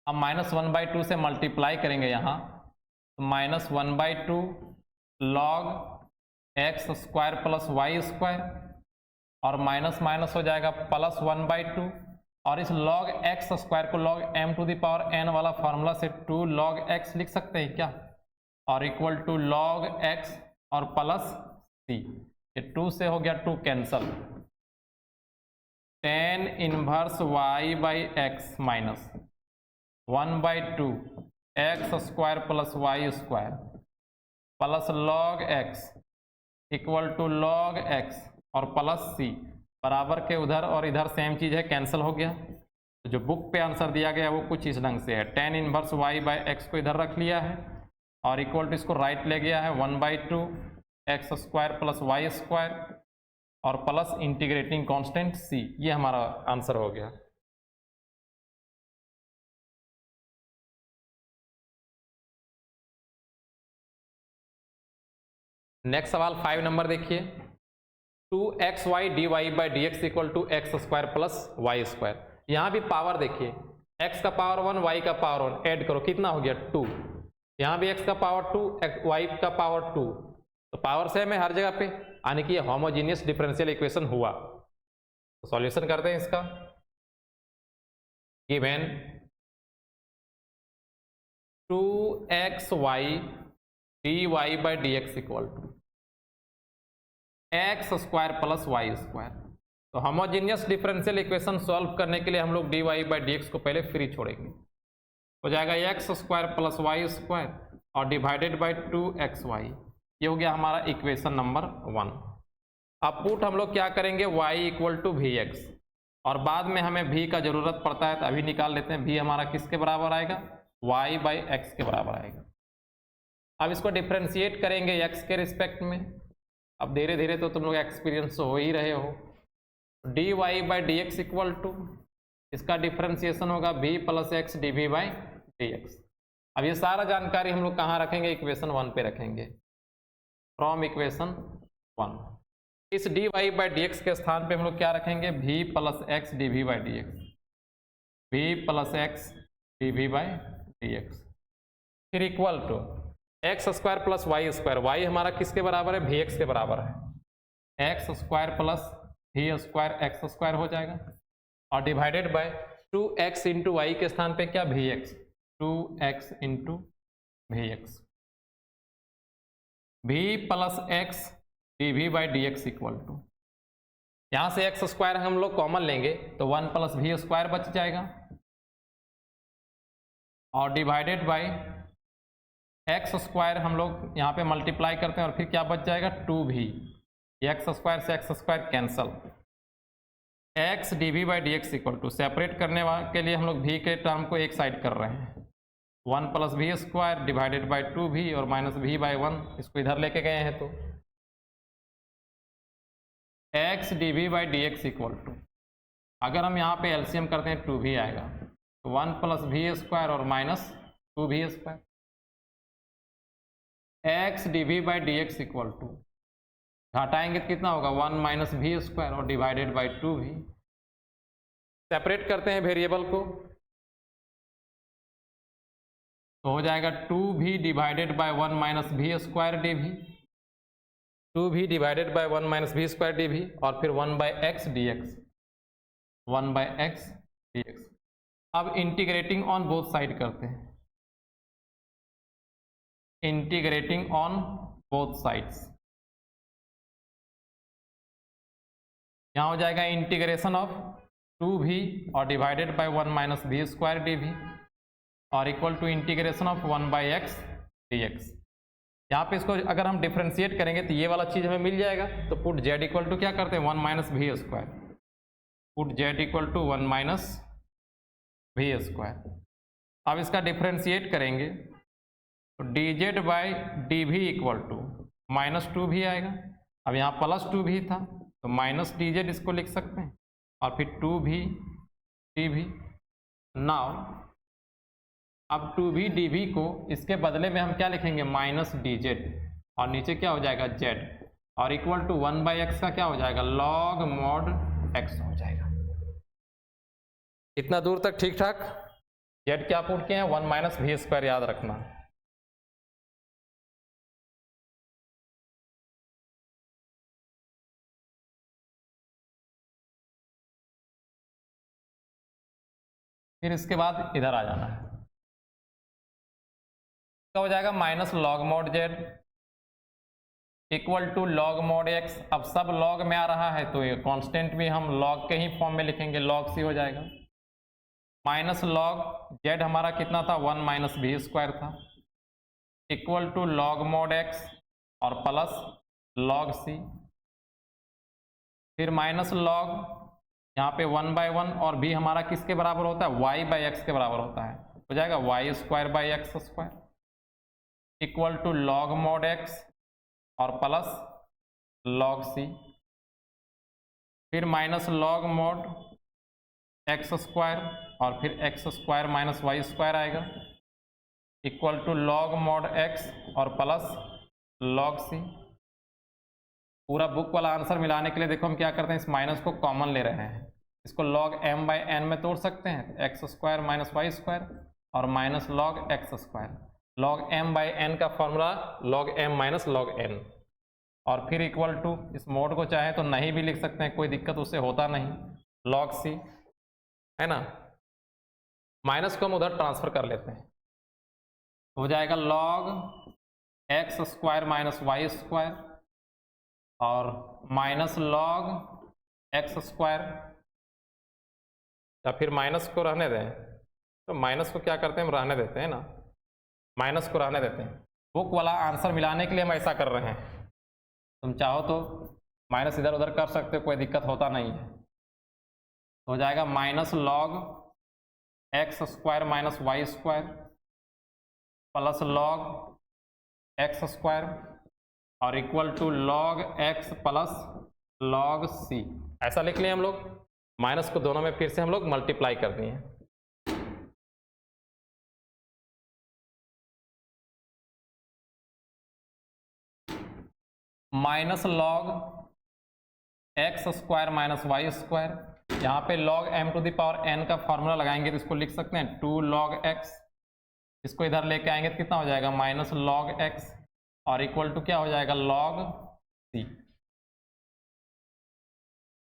हम माइनस 1 बाई 2 से मल्टीप्लाई करेंगे यहाँ, तो minus 1 by 2 log x square plus y square और माइनस माइनस हो जाएगा प्लस 1 बाई 2 और इस लॉग एक्स स्क्वायर को log m to the power n वाला फार्मूला से 2 लॉग x लिख सकते हैं क्या और इक्वल टू लॉग x और प्लस c। ये 2 से हो गया 2 cancel. tan inverse y by x minus 1 by 2 x square plus y square plus log x equal to log x और प्लस सी, बराबर के उधर और इधर सेम चीज़ है, कैंसिल हो गया। तो जो बुक पे आंसर दिया गया वो कुछ इस ढंग से है, tan inverse y by x को इधर रख लिया है और इक्वल टू इसको राइट ले गया है 1/2 x square plus y square और प्लस इंटीग्रेटिंग कांस्टेंट c। ये हमारा आंसर हो गया। नेक्स्ट सवाल 5 नंबर देखिए, 2xy dy/dx equal to x square plus y square. यहाँ भी पावर देखिए, x का पावर 1 y का पावर 1 ऐड करो कितना हो गया 2। यहाँ भी x का पावर 2 y का पावर 2, तो पावर सेम है हर जगह पे, यानी कि ये होमोजीनियस डिफरेंशियल इक्वेशन हुआ। तो सॉल्यूशन करते हैं इसका। Given 2xy dy/dx equal to x square plus y square. तो होमोजीनियस डिफरेंशियल इक्वेशन सॉल्व करने के लिए हम लोग dy/dx को पहले फ्री छोड़ेंगे, हो जाएगा x square plus y square और डिवाइडेड बाई 2xy। ये हो गया हमारा इक्वेशन नंबर 1। अब पुट हम लोग क्या करेंगे y equal to v x, और बाद में हमें v का जरूरत पड़ता है तो अभी निकाल लेते हैं। v हमारा किसके बराबर आएगा, y/x के बराबर आएगा। अब इसको डिफ्रेंशिएट करेंगे x के रिस्पेक्ट में। अब धीरे धीरे तो तुम लोग एक्सपीरियंस हो ही रहे हो। dy/dx इक्वल टू इसका डिफ्रेंशिएशन होगा v प्लस एक्स dv/dx। अब ये सारा जानकारी हम लोग कहाँ रखेंगे, इक्वेशन 1 पे रखेंगे, फ्रॉम इक्वेशन 1। इस dy/dx के स्थान पे हम लोग क्या रखेंगे, v plus x dv/dx, v plus x dv/dx, फिर equal to x square plus y square. Y हमारा किसके बराबर है, वी एक्स के बराबर है। X square plus v square x square हो जाएगा, और divided bye 2x into Y के स्थान पे क्या, v x, 2x into v x, v plus x dv/dx equal to, यहाँ से एक्स स्क्वायर हम लोग कॉमन लेंगे तो 1 प्लस वी स्क्वायर बच जाएगा, और डिवाइडेड बाय एक्स स्क्वायर हम लोग यहाँ पे मल्टीप्लाई करते हैं और फिर क्या बच जाएगा 2v। एक्स स्क्वायर से x square cancel, x dv/dx equal to, separate करने के लिए हम लोग v के टर्म को एक साइड कर रहे हैं, 1 plus v square divided by 2v और माइनस v/1, इसको इधर लेके गए हैं तो x dv/dx इक्वल टू, अगर हम यहाँ पे एलसीएम करते हैं 2v आएगा, तो 1 प्लस वी स्क्वायर और minus 2v square, x dv/dx equal to, घटाएंगे तो कितना होगा 1 माइनस वी स्क्वायर और डिवाइडेड बाई 2v। सेपरेट करते हैं वेरिएबल को तो हो जाएगा 2v divided by 1 minus v square dv, 2v divided by 1 minus v square dv, और फिर 1/x dx, 1/x dx। अब इंटीग्रेटिंग ऑन बोथ साइड करते हैं, इंटीग्रेटिंग ऑन बोथ साइड्स, यहाँ हो जाएगा इंटीग्रेशन ऑफ 2v और divided by 1 minus v square dv और equal to integration of 1/x dx। यहाँ पे इसको अगर हम डिफ्रेंशिएट करेंगे तो ये वाला चीज़ हमें मिल जाएगा, तो पुट z इक्वल टू क्या करते हैं 1 minus v square, put z equal to 1 minus v square. अब इसका डिफ्रेंशिएट करेंगे तो dz by dv equal to minus 2v आएगा। अब यहाँ प्लस 2v था तो माइनस dz इसको लिख सकते हैं, और फिर 2v dv। नाउ अब 2v dv को इसके बदले में हम क्या लिखेंगे, माइनस dz, और नीचे क्या हो जाएगा z, और इक्वल टू 1/x का क्या हो जाएगा, log mod x हो जाएगा। इतना दूर तक ठीक ठाक। z क्या पुट किए हैं, 1 माइनस वी स्क्वायर, याद रखना। फिर इसके बाद इधर आ जाना है, क्या हो जाएगा minus log mod z equal to log mod x. अब सब लॉग में आ रहा है तो ये कांस्टेंट भी हम लॉग के ही फॉर्म में लिखेंगे, लॉग सी हो जाएगा। माइनस लॉग जेड हमारा कितना था, 1 माइनस वी स्क्वायर था, equal to log mod x और प्लस लॉग सी, फिर माइनस लॉग यहाँ पे 1/1 और b हमारा किसके बराबर होता है, y/x के बराबर होता है, हो जाएगा y² by x square equal to log mod x और प्लस लॉग सी, फिर minus log mod x square और फिर x square minus y square आएगा, equal to log mod x और प्लस लॉग सी। पूरा बुक वाला answer मिलाने के लिए देखो हम क्या करते हैं, इस माइनस को कॉमन ले रहे हैं, इसको लॉग m बाई n में तोड़ सकते हैं, x square minus y square और minus log x square. Log m by n का formula log m minus log n, और फिर इक्वल टू, इस मोड को चाहे तो नहीं भी लिख सकते हैं, कोई दिक्कत उससे होता नहीं, लॉग सी, है ना। माइनस को हम उधर ट्रांसफर कर लेते हैं, हो जाएगा log x square minus y square और माइनस लॉग एक्स स्क्वायर, या फिर माइनस को रहने दें, तो माइनस को क्या करते हैं हम रहने देते हैं ना, माइनस को रहने देते हैं। बुक वाला आंसर मिलाने के लिए हम ऐसा कर रहे हैं, तुम चाहो तो माइनस इधर उधर कर सकते हो, कोई दिक्कत होता नहीं है। हो जाएगा minus log x square minus y square plus log x square और equal to log x plus log c. ऐसा लिख लिए हम लोग, माइनस को दोनों में फिर से हम लोग मल्टीप्लाई कर दिए। Minus log x square minus y square, यहाँ पे log m to the power n का फॉर्मूला लगाएंगे तो इसको लिख सकते हैं 2 log x, इसको इधर लेके आएंगे तो कितना हो जाएगा माइनस लॉग x और इक्वल टू क्या हो जाएगा लॉग c।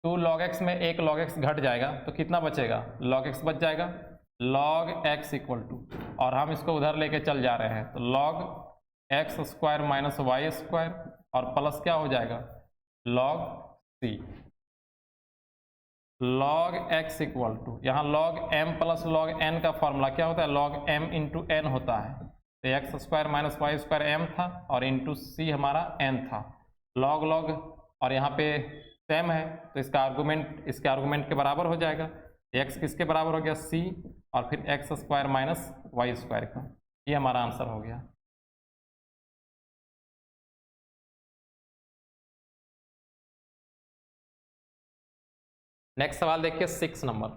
2 log x में एक log x घट जाएगा तो कितना बचेगा, log x बच जाएगा, log x इक्वल टू, और हम इसको उधर लेके चल जा रहे हैं तो log x square minus y square और प्लस क्या हो जाएगा log c। log x equal to, यहाँ log m plus log n का फॉर्मूला क्या होता है, log m इंटू n होता है, तो x square minus y square m था और इंटू c हमारा n था, log log और यहाँ पे सेम है तो इसका आर्गूमेंट इसके आर्गूमेंट के बराबर हो जाएगा, x किसके बराबर हो गया c और फिर x square minus y square का, ये हमारा आंसर हो गया। नेक्स्ट सवाल देखिए 6 number,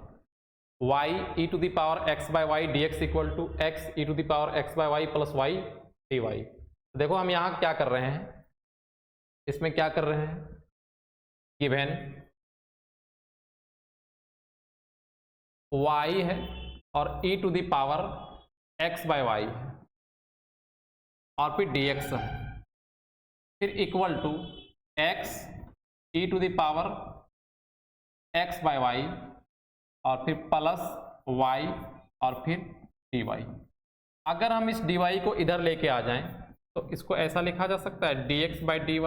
y e to the power x by y d x equal to x e to the power x by y plus y d y. देखो हम यहाँ क्या कर रहे हैं, इसमें क्या कर रहे हैं, गिवन y है और e to the power x by y है और फिर dx है, फिर equal to x e to the power x by y और फिर प्लस y और फिर dy। अगर हम इस dy को इधर लेके आ जाएं तो इसको ऐसा लिखा जा सकता है dx बाई dy,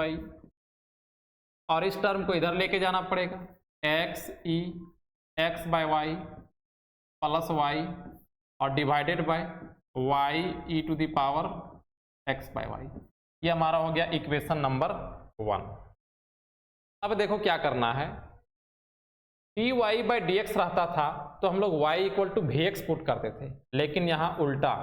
और इस टर्म को इधर लेके जाना पड़ेगा x e x by y plus y और divided by y e to the power x by y. ये हमारा हो गया इक्वेशन नंबर 1। अब देखो क्या करना है, dy बाई डी एक्स रहता था तो हम लोग y equal to v x put करते थे, लेकिन यहाँ उल्टा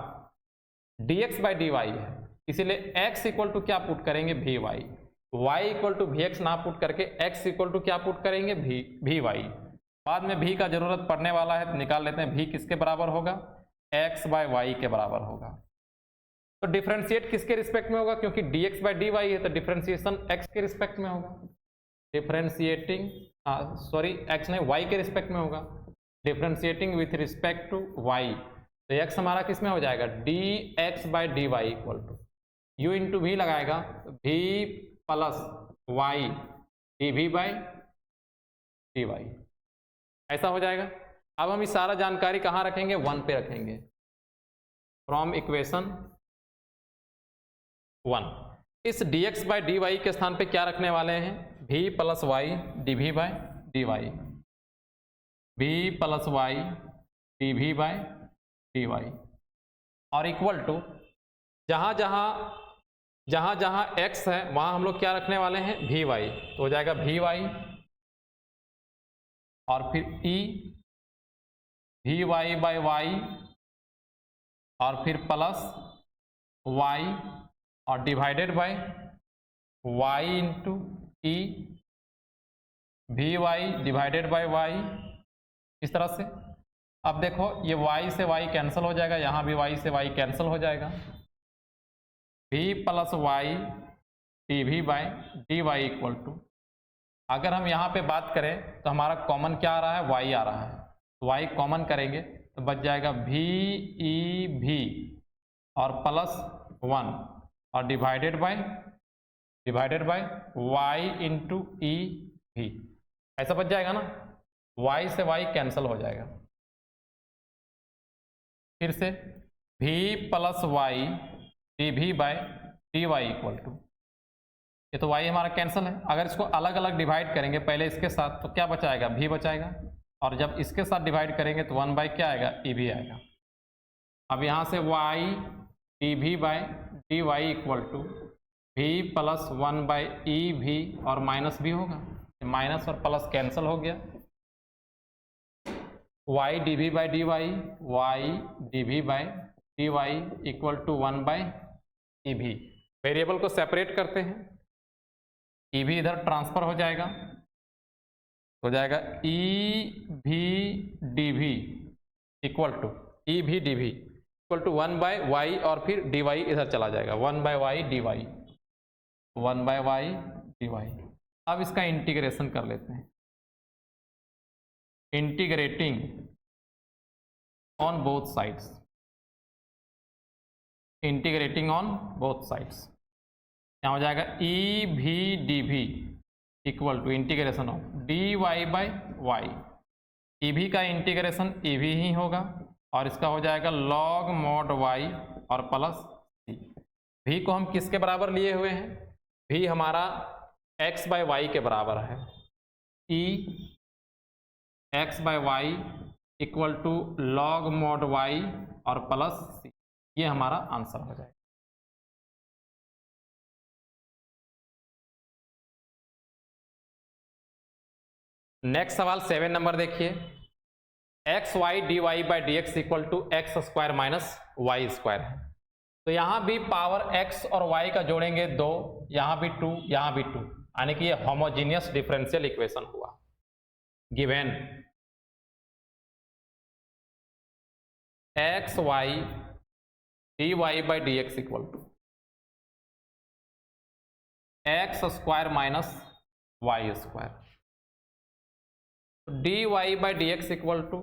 dx बाई डी वाई है, इसीलिए x इक्वल टू क्या पुट करेंगे v y, y equal to v x ना पुट करके x इक्वल टू क्या पुट करेंगे वी वाई। बाद में v का जरूरत पड़ने वाला है तो निकाल लेते हैं, v किसके बराबर होगा x बाई वाई के बराबर होगा। तो डिफ्रेंशिएट किसके रिस्पेक्ट में होगा, क्योंकि dx बाई डी वाई है तो डिफ्रेंशिएशन x के रिस्पेक्ट में होगा, डिफ्रेंशिएटिंग सॉरी x नहीं y के रिस्पेक्ट में होगा, differentiating with respect to y, तो x हमारा किस में हो जाएगा dx by d y equal to u into v लगाएगा v plus y d v by d y, ऐसा हो जाएगा। अब हम ये सारा जानकारी कहाँ रखेंगे, 1 पे रखेंगे, फ्रॉम इक्वेशन 1। इस dx बाई डी वाई के स्थान पे क्या रखने वाले हैं, v plus y d v by d y, v plus y d v by d y, और इक्वल टू जहाँ जहाँ x है वहाँ हम लोग क्या रखने वाले हैं वी वाई, तो हो जाएगा वी वाई और फिर e v y by y और फिर प्लस y और divided by y into e v y divided by y, इस तरह से। अब देखो ये y से y कैंसिल हो जाएगा, यहाँ भी y से y कैंसिल हो जाएगा, v plus y d v by d y equal to, अगर हम यहाँ पे बात करें तो हमारा कॉमन क्या आ रहा है, y आ रहा है, तो y कॉमन करेंगे तो बच जाएगा v ई भी और प्लस 1 और डिवाइडेड बाय y इंटू ई भी, ऐसा बच जाएगा ना, y से y कैंसिल हो जाएगा, फिर से v plus y d v by d y equal to, ये तो y हमारा कैंसिल है, अगर इसको अलग अलग डिवाइड करेंगे पहले इसके साथ तो क्या बचाएगा, v बचाएगा, और जब इसके साथ डिवाइड करेंगे तो 1 बाई क्या आएगा, ई भी आएगा। अब यहाँ से y d v by d y equal to v plus 1 by e v और माइनस भी होगा, माइनस और प्लस कैंसिल हो गया, y d v by d y y d v by d y equal to 1 by e v. Variable को separate करते हैं, ई भी इधर ट्रांसफर हो जाएगा, हो जाएगा e v d v equal to e v d v equal to 1 by y और फिर डी वाई इधर चला जाएगा, 1 by y d y, 1 by y d y. अब इसका इंटीग्रेशन कर लेते हैं, integrating on both sides, integrating on both sides, क्या हो जाएगा e v d v equal to integration of d Y by y, e v का integration ई भी ही होगा और इसका हो जाएगा लॉग मॉड वाई और प्लस सी। भी को हम किसके बराबर लिए हुए हैं, भी हमारा एक्स बाय वाई के बराबर है, e x by y equal to log mod y और प्लस सी, ये हमारा आंसर हो जाएगा। नेक्स्ट सवाल 7 नंबर देखिए, x y d Y by D x equal to x square minus y square है, तो यहाँ भी पावर x और y का जोड़ेंगे 2, यहाँ भी 2, यहाँ भी 2, यानी कि ये होमोजीनियस डिफरेंशियल इक्वेशन हुआ। Given x y d Y by D x equal to x square minus y square, d Y by D x equal to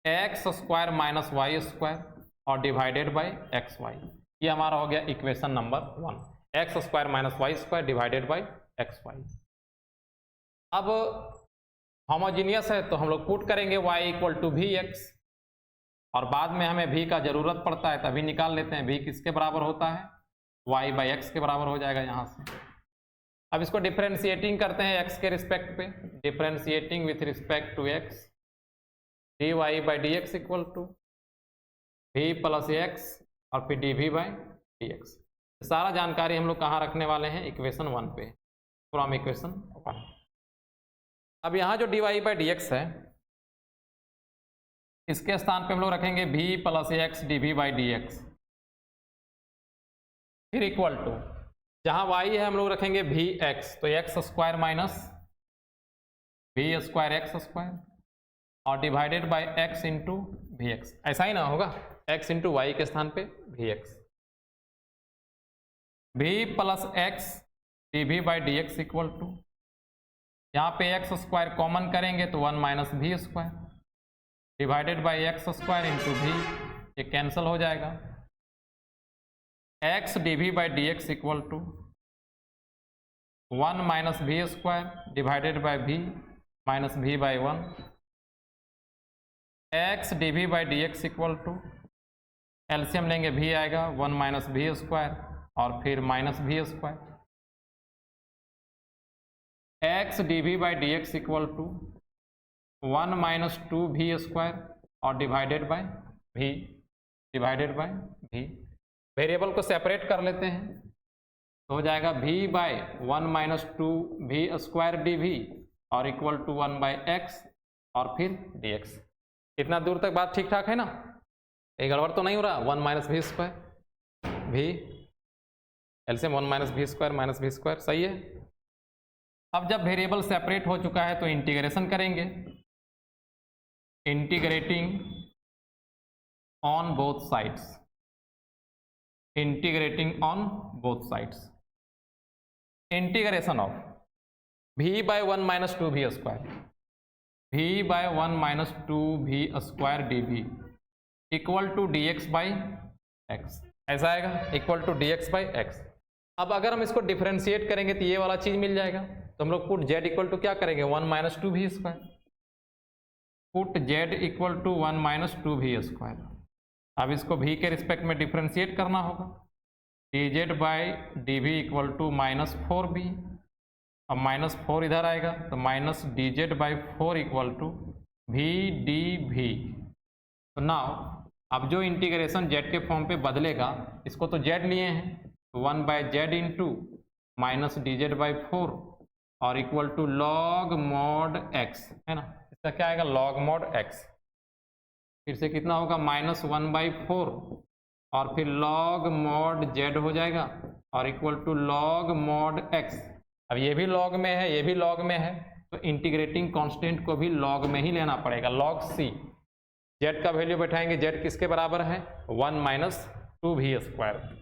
x square minus y square और डिवाइडेड बाई एक्स वाई, ये हमारा हो गया equation number 1, x square minus y square divided by x y. अब homogeneous है तो हम लोग पुट करेंगे y equal to v x, और बाद में हमें v का जरूरत पड़ता है तभी निकाल लेते हैं, v किसके बराबर होता है, y बाई एक्स के बराबर हो जाएगा यहाँ से। अब इसको डिफरेंशिएटिंग करते हैं x के रिस्पेक्ट पे, differentiating with respect to x, d Y by D x equal to v plus x और फिर d v by D x. सारा जानकारी हम लोग कहाँ रखने वाले हैं, इक्वेशन 1 पे, फ्रॉम इक्वेशन 1। अब यहाँ जो d Y by D x है इसके स्थान पे हम लोग रखेंगे v plus x d v by D x, फिर इक्वल टू जहाँ y है हम लोग रखेंगे वी एक्स, तो x square minus v square x square और divided by x into v x, ऐसा ही ना होगा, x इंटू वाई के स्थान पे v x, v plus x d v by D x equal to, यहाँ पे एक्स स्क्वायर कॉमन करेंगे तो 1 minus v square divided by x square into v, ये कैंसिल हो जाएगा, x d v by D x equal to 1 minus v square divided by v minus v by 1, x d v by D x equal to LCM लेंगे v आएगा 1 minus v square और फिर minus v square, x d v by D x equal to 1 minus 2 v square और divided by v. Variable को separate कर लेते हैं तो हो जाएगा v by 1 minus 2 v square d v और इक्वल टू 1 बाई एक्स और फिर डी एक्स। इतना दूर तक बात ठीक ठाक है ना, ये गड़बड़ तो नहीं हो रहा, 1 minus v square v LCM 1 minus v square, सही है। अब जब वेरिएबल सेपरेट हो चुका है तो इंटीग्रेशन करेंगे, integrating on both sides, integrating on both sides, integration of v by 1 minus 2v square, v by 1 minus 2v square dv equal to dx by x, ऐसा आएगा, equal to dx by x। अब अगर हम इसको differentiate करेंगे तो ये वाला चीज मिल जाएगा, तो हम लोग पुट z इक्वल टू क्या करेंगे 1 minus 2v square, put z equal to 1 minus 2v square. अब इसको v के रिस्पेक्ट में डिफरेंशिएट करना होगा, dz by dv equal to minus 4v, अब माइनस 4 इधर आएगा तो minus dz by 4 equal to v dv। तो नाउ अब जो इंटीग्रेशन z के फॉर्म पे बदलेगा, इसको तो z लिए हैं, 1 by z into minus dz by 4 और equal to log mod x, है ना, इसका क्या आएगा लॉग मॉड x, फिर से कितना होगा माइनस 1 बाई 4 और फिर लॉग मॉड z हो जाएगा और equal to log mod x। अब ये भी लॉग में है, ये भी लॉग में है, तो इंटीग्रेटिंग कांस्टेंट को भी लॉग में ही लेना पड़ेगा, लॉग c। z का वैल्यू बैठाएंगे, z किसके बराबर है 1 माइनस 2v स्क्वायर।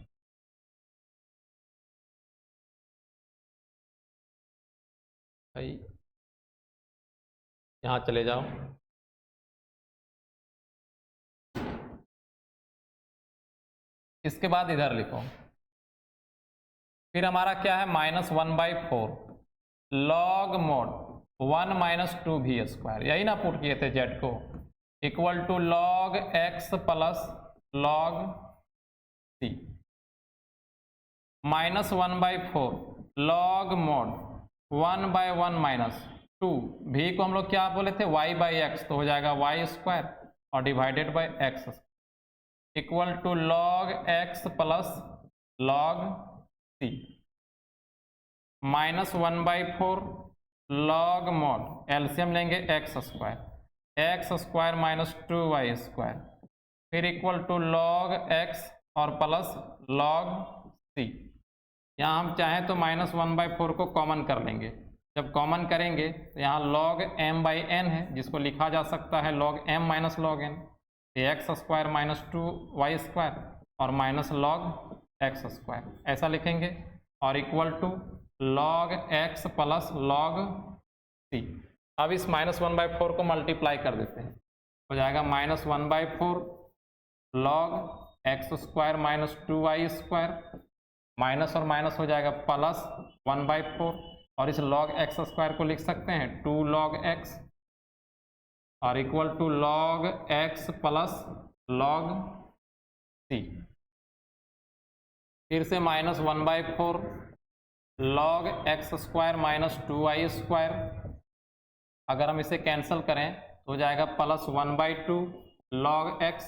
यहाँ चले जाओ, इसके बाद इधर लिखो, फिर हमारा क्या है minus 1 by 4 log mod 1 minus 2v square, यही ना पुट किए थे z को, equal to log x plus log c, minus 1 by 4 log mod 1 by 1 minus 2, v को हम लोग क्या बोले थे y बाई एक्स, तो हो जाएगा y स्क्वायर और divided by x equal to log x plus log c, minus 1 by 4 log mod LCM लेंगे x square minus 2y square, फिर इक्वल टू लॉग x और प्लस लॉग c। यहाँ हम चाहें तो माइनस 1 बाई 4 को common कर लेंगे, जब कॉमन करेंगे तो यहाँ लॉग m बाई n है, जिसको लिखा जा सकता है log m minus log n, x square minus 2y square और माइनस लॉग x स्क्वायर, ऐसा लिखेंगे और equal to log x plus log c। अब इस माइनस 1 बाई 4 को मल्टीप्लाई कर देते हैं, हो जाएगा minus 1 by 4 log x square minus 2y square, minus और माइनस हो जाएगा प्लस 1 बाई 4 और इस लॉग x स्क्वायर को लिख सकते हैं 2 लॉग x और equal to log x plus log c, फिर से minus 1 by 4 log x square minus 2y square, अगर हम इसे कैंसिल करें तो हो जाएगा प्लस 1 बाई 2 लॉग x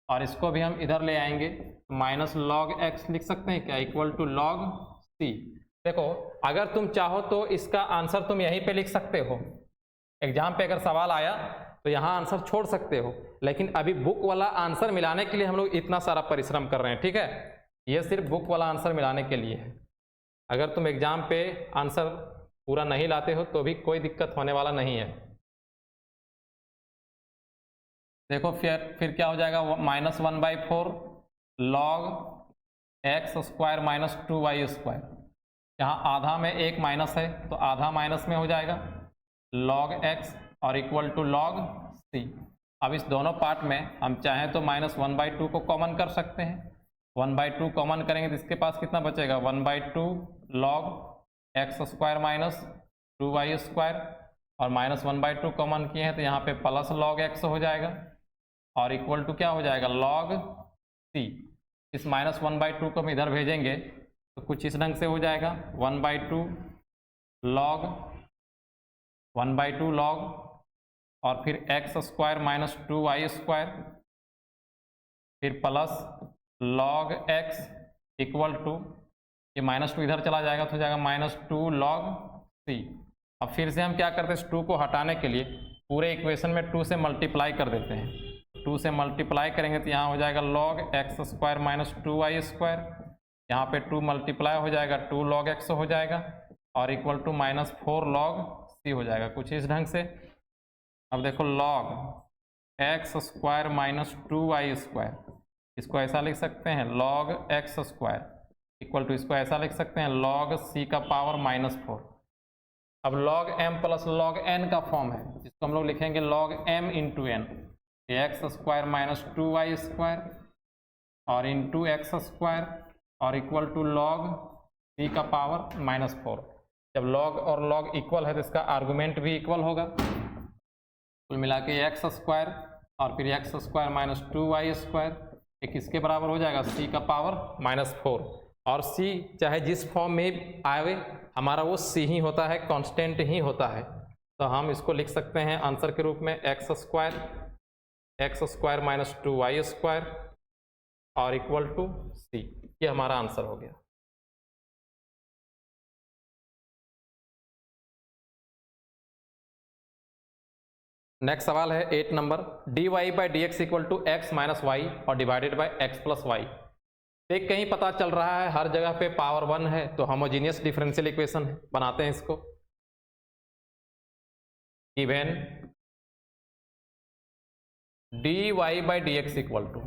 और इसको भी हम इधर ले आएंगे तो माइनस लॉग x लिख सकते हैं क्या, इक्वल टू लॉग c। देखो अगर तुम चाहो तो इसका आंसर तुम यहीं पे लिख सकते हो, एग्जाम पे अगर सवाल आया तो यहाँ आंसर छोड़ सकते हो, लेकिन अभी बुक वाला आंसर मिलाने के लिए हम लोग इतना सारा परिश्रम कर रहे हैं, ठीक है, ये सिर्फ बुक वाला आंसर मिलाने के लिए है। अगर तुम एग्जाम पे आंसर पूरा नहीं लाते हो तो भी कोई दिक्कत होने वाला नहीं है। देखो फिर क्या हो जाएगा minus 1 by 4 log x square minus 2y square, यहाँ आधा में एक माइनस है तो आधा माइनस में हो जाएगा लॉग x और इक्वल टू लॉग c। अब इस दोनों पार्ट में हम चाहें तो माइनस 1 बाई 2 को कॉमन कर सकते हैं, 1 बाई 2 कॉमन करेंगे तो इसके पास कितना बचेगा 1 by 2 log x square minus 2y square और माइनस 1 बाई 2 कॉमन किए हैं तो यहाँ पे प्लस लॉग x हो जाएगा और इक्वल टू क्या हो जाएगा लॉग c। इस माइनस 1 बाई 2 को हम इधर भेजेंगे तो कुछ इस ढंग से हो जाएगा 1 बाई 2 लॉग 1 बाई 2 लॉग और फिर x square minus 2y square, फिर plus log x equal to ये माइनस 2 इधर चला जाएगा तो हो जाएगा माइनस 2 लॉग c। अब फिर से हम क्या करते हैं, इस 2 को हटाने के लिए पूरे इक्वेशन में 2 से मल्टीप्लाई कर देते हैं, 2 से मल्टीप्लाई करेंगे तो यहाँ हो जाएगा log x square minus 2y square यहाँ पे 2 मल्टीप्लाई हो जाएगा 2 log x हो जाएगा और इक्वल टू -4 log c हो जाएगा कुछ इस ढंग से। अब देखो log x square minus 2y square, इसको ऐसा लिख सकते हैं log x square equal to, इसको ऐसा लिख सकते हैं log c का पावर -4। अब log m plus log n का फॉर्म है, जिसको हम लोग लिखेंगे log m into n, x square minus 2y square और इंटू x स्क्वायर और इक्वल टू log c का पावर -4। जब log और log इक्वल है तो इसका आर्गुमेंट भी इक्वल होगा। कुल मिला के x स्क्वायर और फिर x square minus 2y square ये किसके बराबर हो जाएगा, c का पावर -4। और c चाहे जिस फॉर्म में आए हमारा वो c ही होता है, कांस्टेंट ही होता है। तो हम इसको लिख सकते हैं आंसर के रूप में x square minus 2y square और इक्वल टू c। ये हमारा आंसर हो गया। नेक्स्ट सवाल है 8 number, dy by D x equal to x minus y और divided by x plus y. देख कहीं पता चल रहा है हर जगह पे पावर 1 है तो होमोजीनियस डिफरेंशियल इक्वेशन है, बनाते हैं इसको। Given dy by D x equal to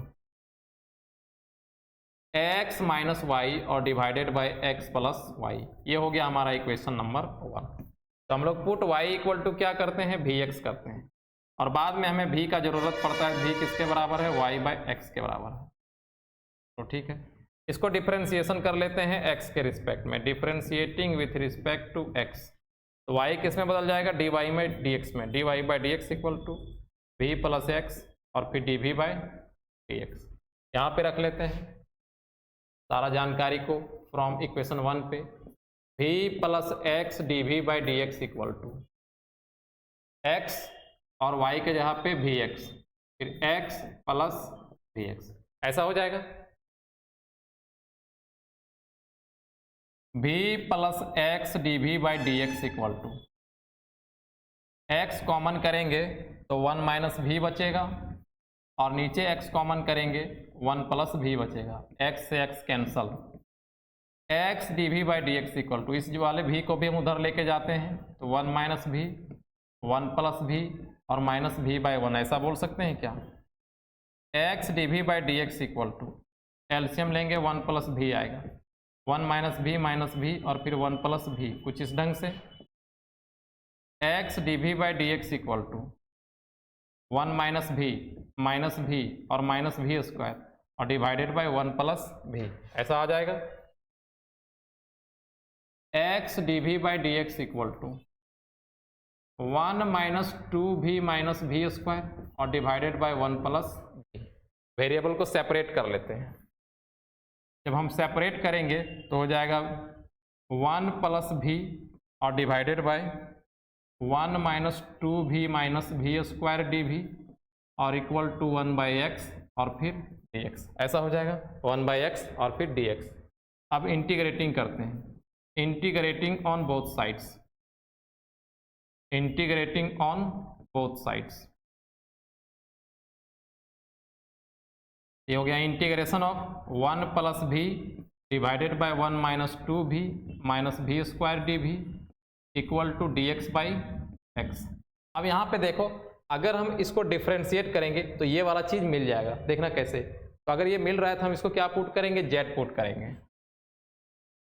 x minus y और divided by x plus y, ये हो गया हमारा इक्वेशन नंबर 1। तो हम लोग पुट y इक्वल टू क्या करते हैं, vx करते हैं और बाद में हमें v का जरूरत पड़ता है, v किसके बराबर है, y बाई एक्स के बराबर है। तो ठीक है, इसको डिफरेंशिएशन कर लेते हैं x के रिस्पेक्ट में, differentiating with respect to x। तो y किस में बदल जाएगा, dy बाई dx में, dy by dx equal to v plus x और फिर dv बाई dx। यहाँ पे रख लेते हैं सारा जानकारी को फ्रॉम इक्वेशन 1 पे, v plus x d v by D x equal to x और y के जगह पे vx, फिर x प्लस vx, ऐसा हो जाएगा। v plus x d v by D x equal to x common करेंगे तो 1 माइनस v बचेगा और नीचे x कॉमन करेंगे 1 प्लस v बचेगा, x से x cancel, x d v by D x equal to, इस वाले v को भी हम उधर लेके जाते हैं तो 1 माइनस v 1 प्लस v और माइनस v बाई 1, ऐसा बोल सकते हैं क्या। x d v by D x equal to LCM लेंगे 1 प्लस v आएगा, 1 माइनस v और फिर 1 प्लस v, कुछ इस ढंग से। x d v by D x equal to 1 minus v और माइनस v स्क्वायर और डिवाइडेड बाई 1 प्लस v, ऐसा आ जाएगा। x d v by D x equal to 1 minus 2v minus v square और divided by 1 plus v। Variable को separate कर लेते हैं, जब हम सेपरेट करेंगे तो हो जाएगा 1 प्लस v और divided by 1 minus 2v minus v square dv और इक्वल टू 1 बाई एक्स और फिर dx, ऐसा हो जाएगा 1 बाई एक्स और फिर dx। अब इंटीग्रेटिंग करते हैं, integrating on both sides, integrating on both sides, ये हो गया integration of 1 plus v divided by 1 minus 2v minus v square dv equal to dx by x. अब यहाँ पे देखो अगर हम इसको डिफरेंशिएट करेंगे तो ये वाला चीज़ मिल जाएगा, देखना कैसे। तो अगर ये मिल रहा है तो हम इसको क्या पुट करेंगे, z पुट करेंगे,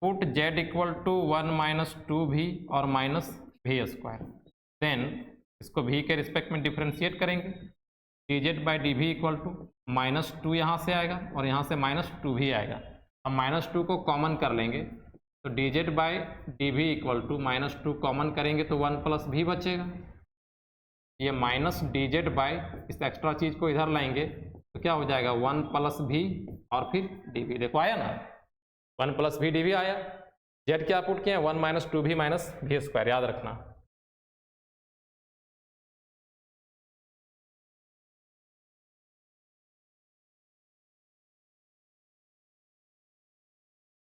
put z equal to 1 minus 2v और माइनस v स्क्वायर, देन इसको v के रिस्पेक्ट में डिफरेंशिएट करेंगे, dz by d v equal to minus 2 यहाँ से आएगा और यहाँ से माइनस 2v आएगा। हम माइनस 2 को कॉमन कर लेंगे तो dz by d v equal to minus 2 common करेंगे तो 1 प्लस v बचेगा, ये माइनस dz बाई इस एक्स्ट्रा चीज़ को इधर लाएंगे तो क्या हो जाएगा 1 प्लस v और फिर dv, देखो आया ना 1 प्लस v dv आया। z क्या पुट किए 1 minus 2v minus v square, याद रखना।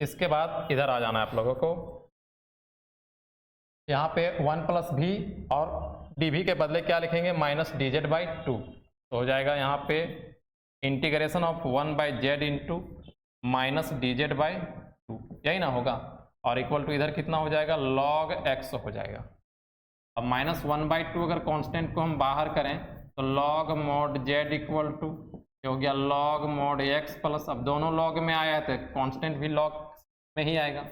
इसके बाद इधर आ जाना है आप लोगों को, यहाँ पे 1 प्लस v और dv के बदले क्या लिखेंगे माइनस dz बाई 2, तो हो जाएगा यहाँ पे integration of 1 by z into minus dz by 2, यही ना होगा। और इक्वल टू इधर कितना हो जाएगा, log x हो जाएगा। अब -1/2 अगर कांस्टेंट को हम बाहर करें तो log mod z equal to हो गया log mod x प्लस, अब दोनों log में आया है तो कांस्टेंट भी log में ही आएगा,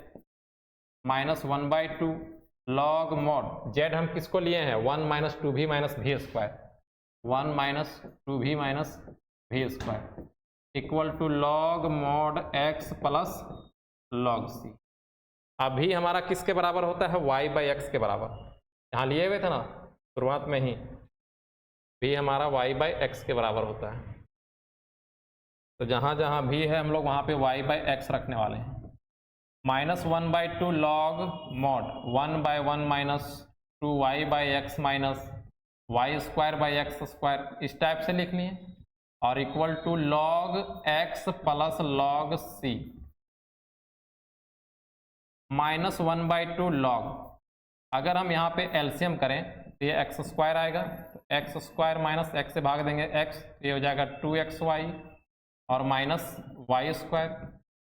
-1/2 log mod z हम किसको लिए हैं, 1 - 2v - v square, 1 - 2v - v square equal to log mod x plus log c। अभी हमारा किसके बराबर होता है, y/x के बराबर, यहाँ लिए हुए थे ना शुरुआत में ही, भी हमारा y/x के बराबर होता है। तो जहाँ जहाँ भी है हम लोग वहाँ पे y/x रखने वाले हैं। -1/2 log mod 1/1 - 2y/x minus y²/x² इस टाइप से लिख लिए, और equal to log x plus log c, -1/2 log, अगर हम यहाँ पे एलसीएम करें तो ये x² आएगा, तो x² माइनस x से भाग देंगे x, ये हो जाएगा 2xy और minus y²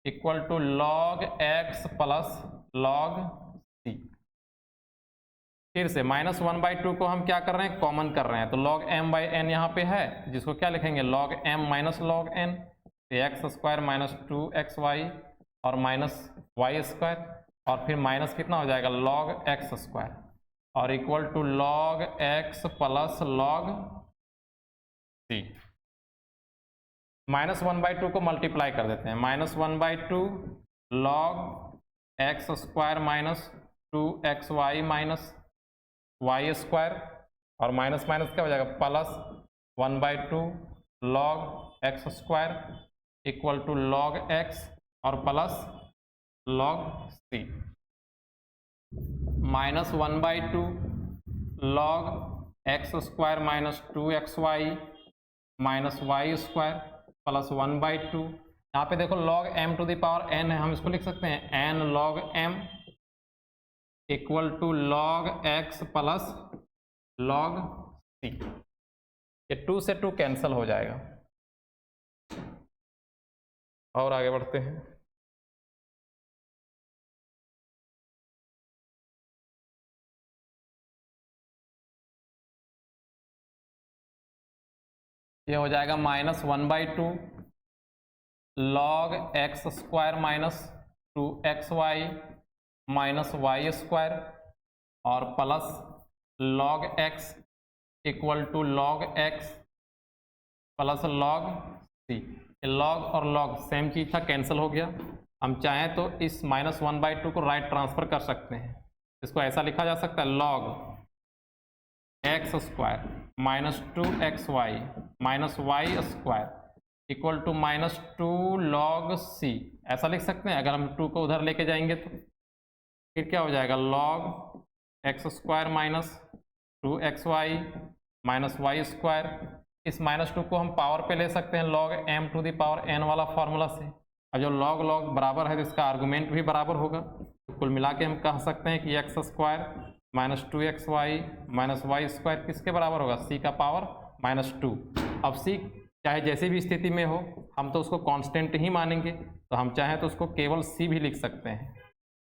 equal to log x plus log c। फिर से -1/2 को हम क्या कर रहे हैं, कॉमन कर रहे हैं, तो log m/n यहाँ पे है, जिसको क्या लिखेंगे log m minus log n, x² minus 2xy और माइनस y², और फिर माइनस कितना हो जाएगा log x² और equal to log x plus log c। -1/2 को मल्टीप्लाई कर देते हैं, -1/2 log x² minus 2xy minus y² और माइनस माइनस क्या हो जाएगा plus 1/2 log x² equal to log x और plus log c। -1/2 log x² minus 2xy minus y² plus 1/2, यहाँ पे देखो log m to the power n है, हम इसको लिख सकते हैं n log m equal to log x plus log c। ये 2 से 2 कैंसिल हो जाएगा। और आगे बढ़ते हैं, ये हो जाएगा -1/2 log x² minus 2xy minus y² और plus log x equal to log x plus log c। log और log सेम चीज था, कैंसिल हो गया। हम चाहें तो इस -1/2 को राइट ट्रांसफर कर सकते हैं, इसको ऐसा लिखा जा सकता है log x² minus 2xy minus y² equal to -2 log c, ऐसा लिख सकते हैं। अगर हम 2 को उधर लेके जाएंगे तो फिर क्या हो जाएगा log x² minus 2xy minus y², इस -2 को हम पावर पे ले सकते हैं log m to the power n वाला फॉर्मूला से। अब जो log log बराबर है तो इसका आर्गुमेंट भी बराबर होगा, तो कुल मिला के हम कह सकते हैं कि x² minus 2xy minus y² किसके बराबर होगा, c का पावर -2। अब c चाहे जैसी भी स्थिति में हो, हम तो उसको कांस्टेंट ही मानेंगे, तो हम चाहें तो उसको केवल c भी लिख सकते हैं,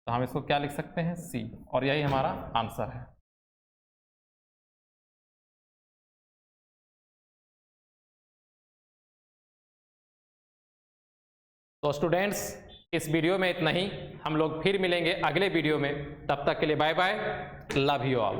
तो हम इसको क्या लिख सकते हैं, c, और यही हमारा आंसर है। तो स्टूडेंट्स, इस वीडियो में इतना ही, हम लोग फिर मिलेंगे अगले वीडियो में, तब तक के लिए bye bye, love you all.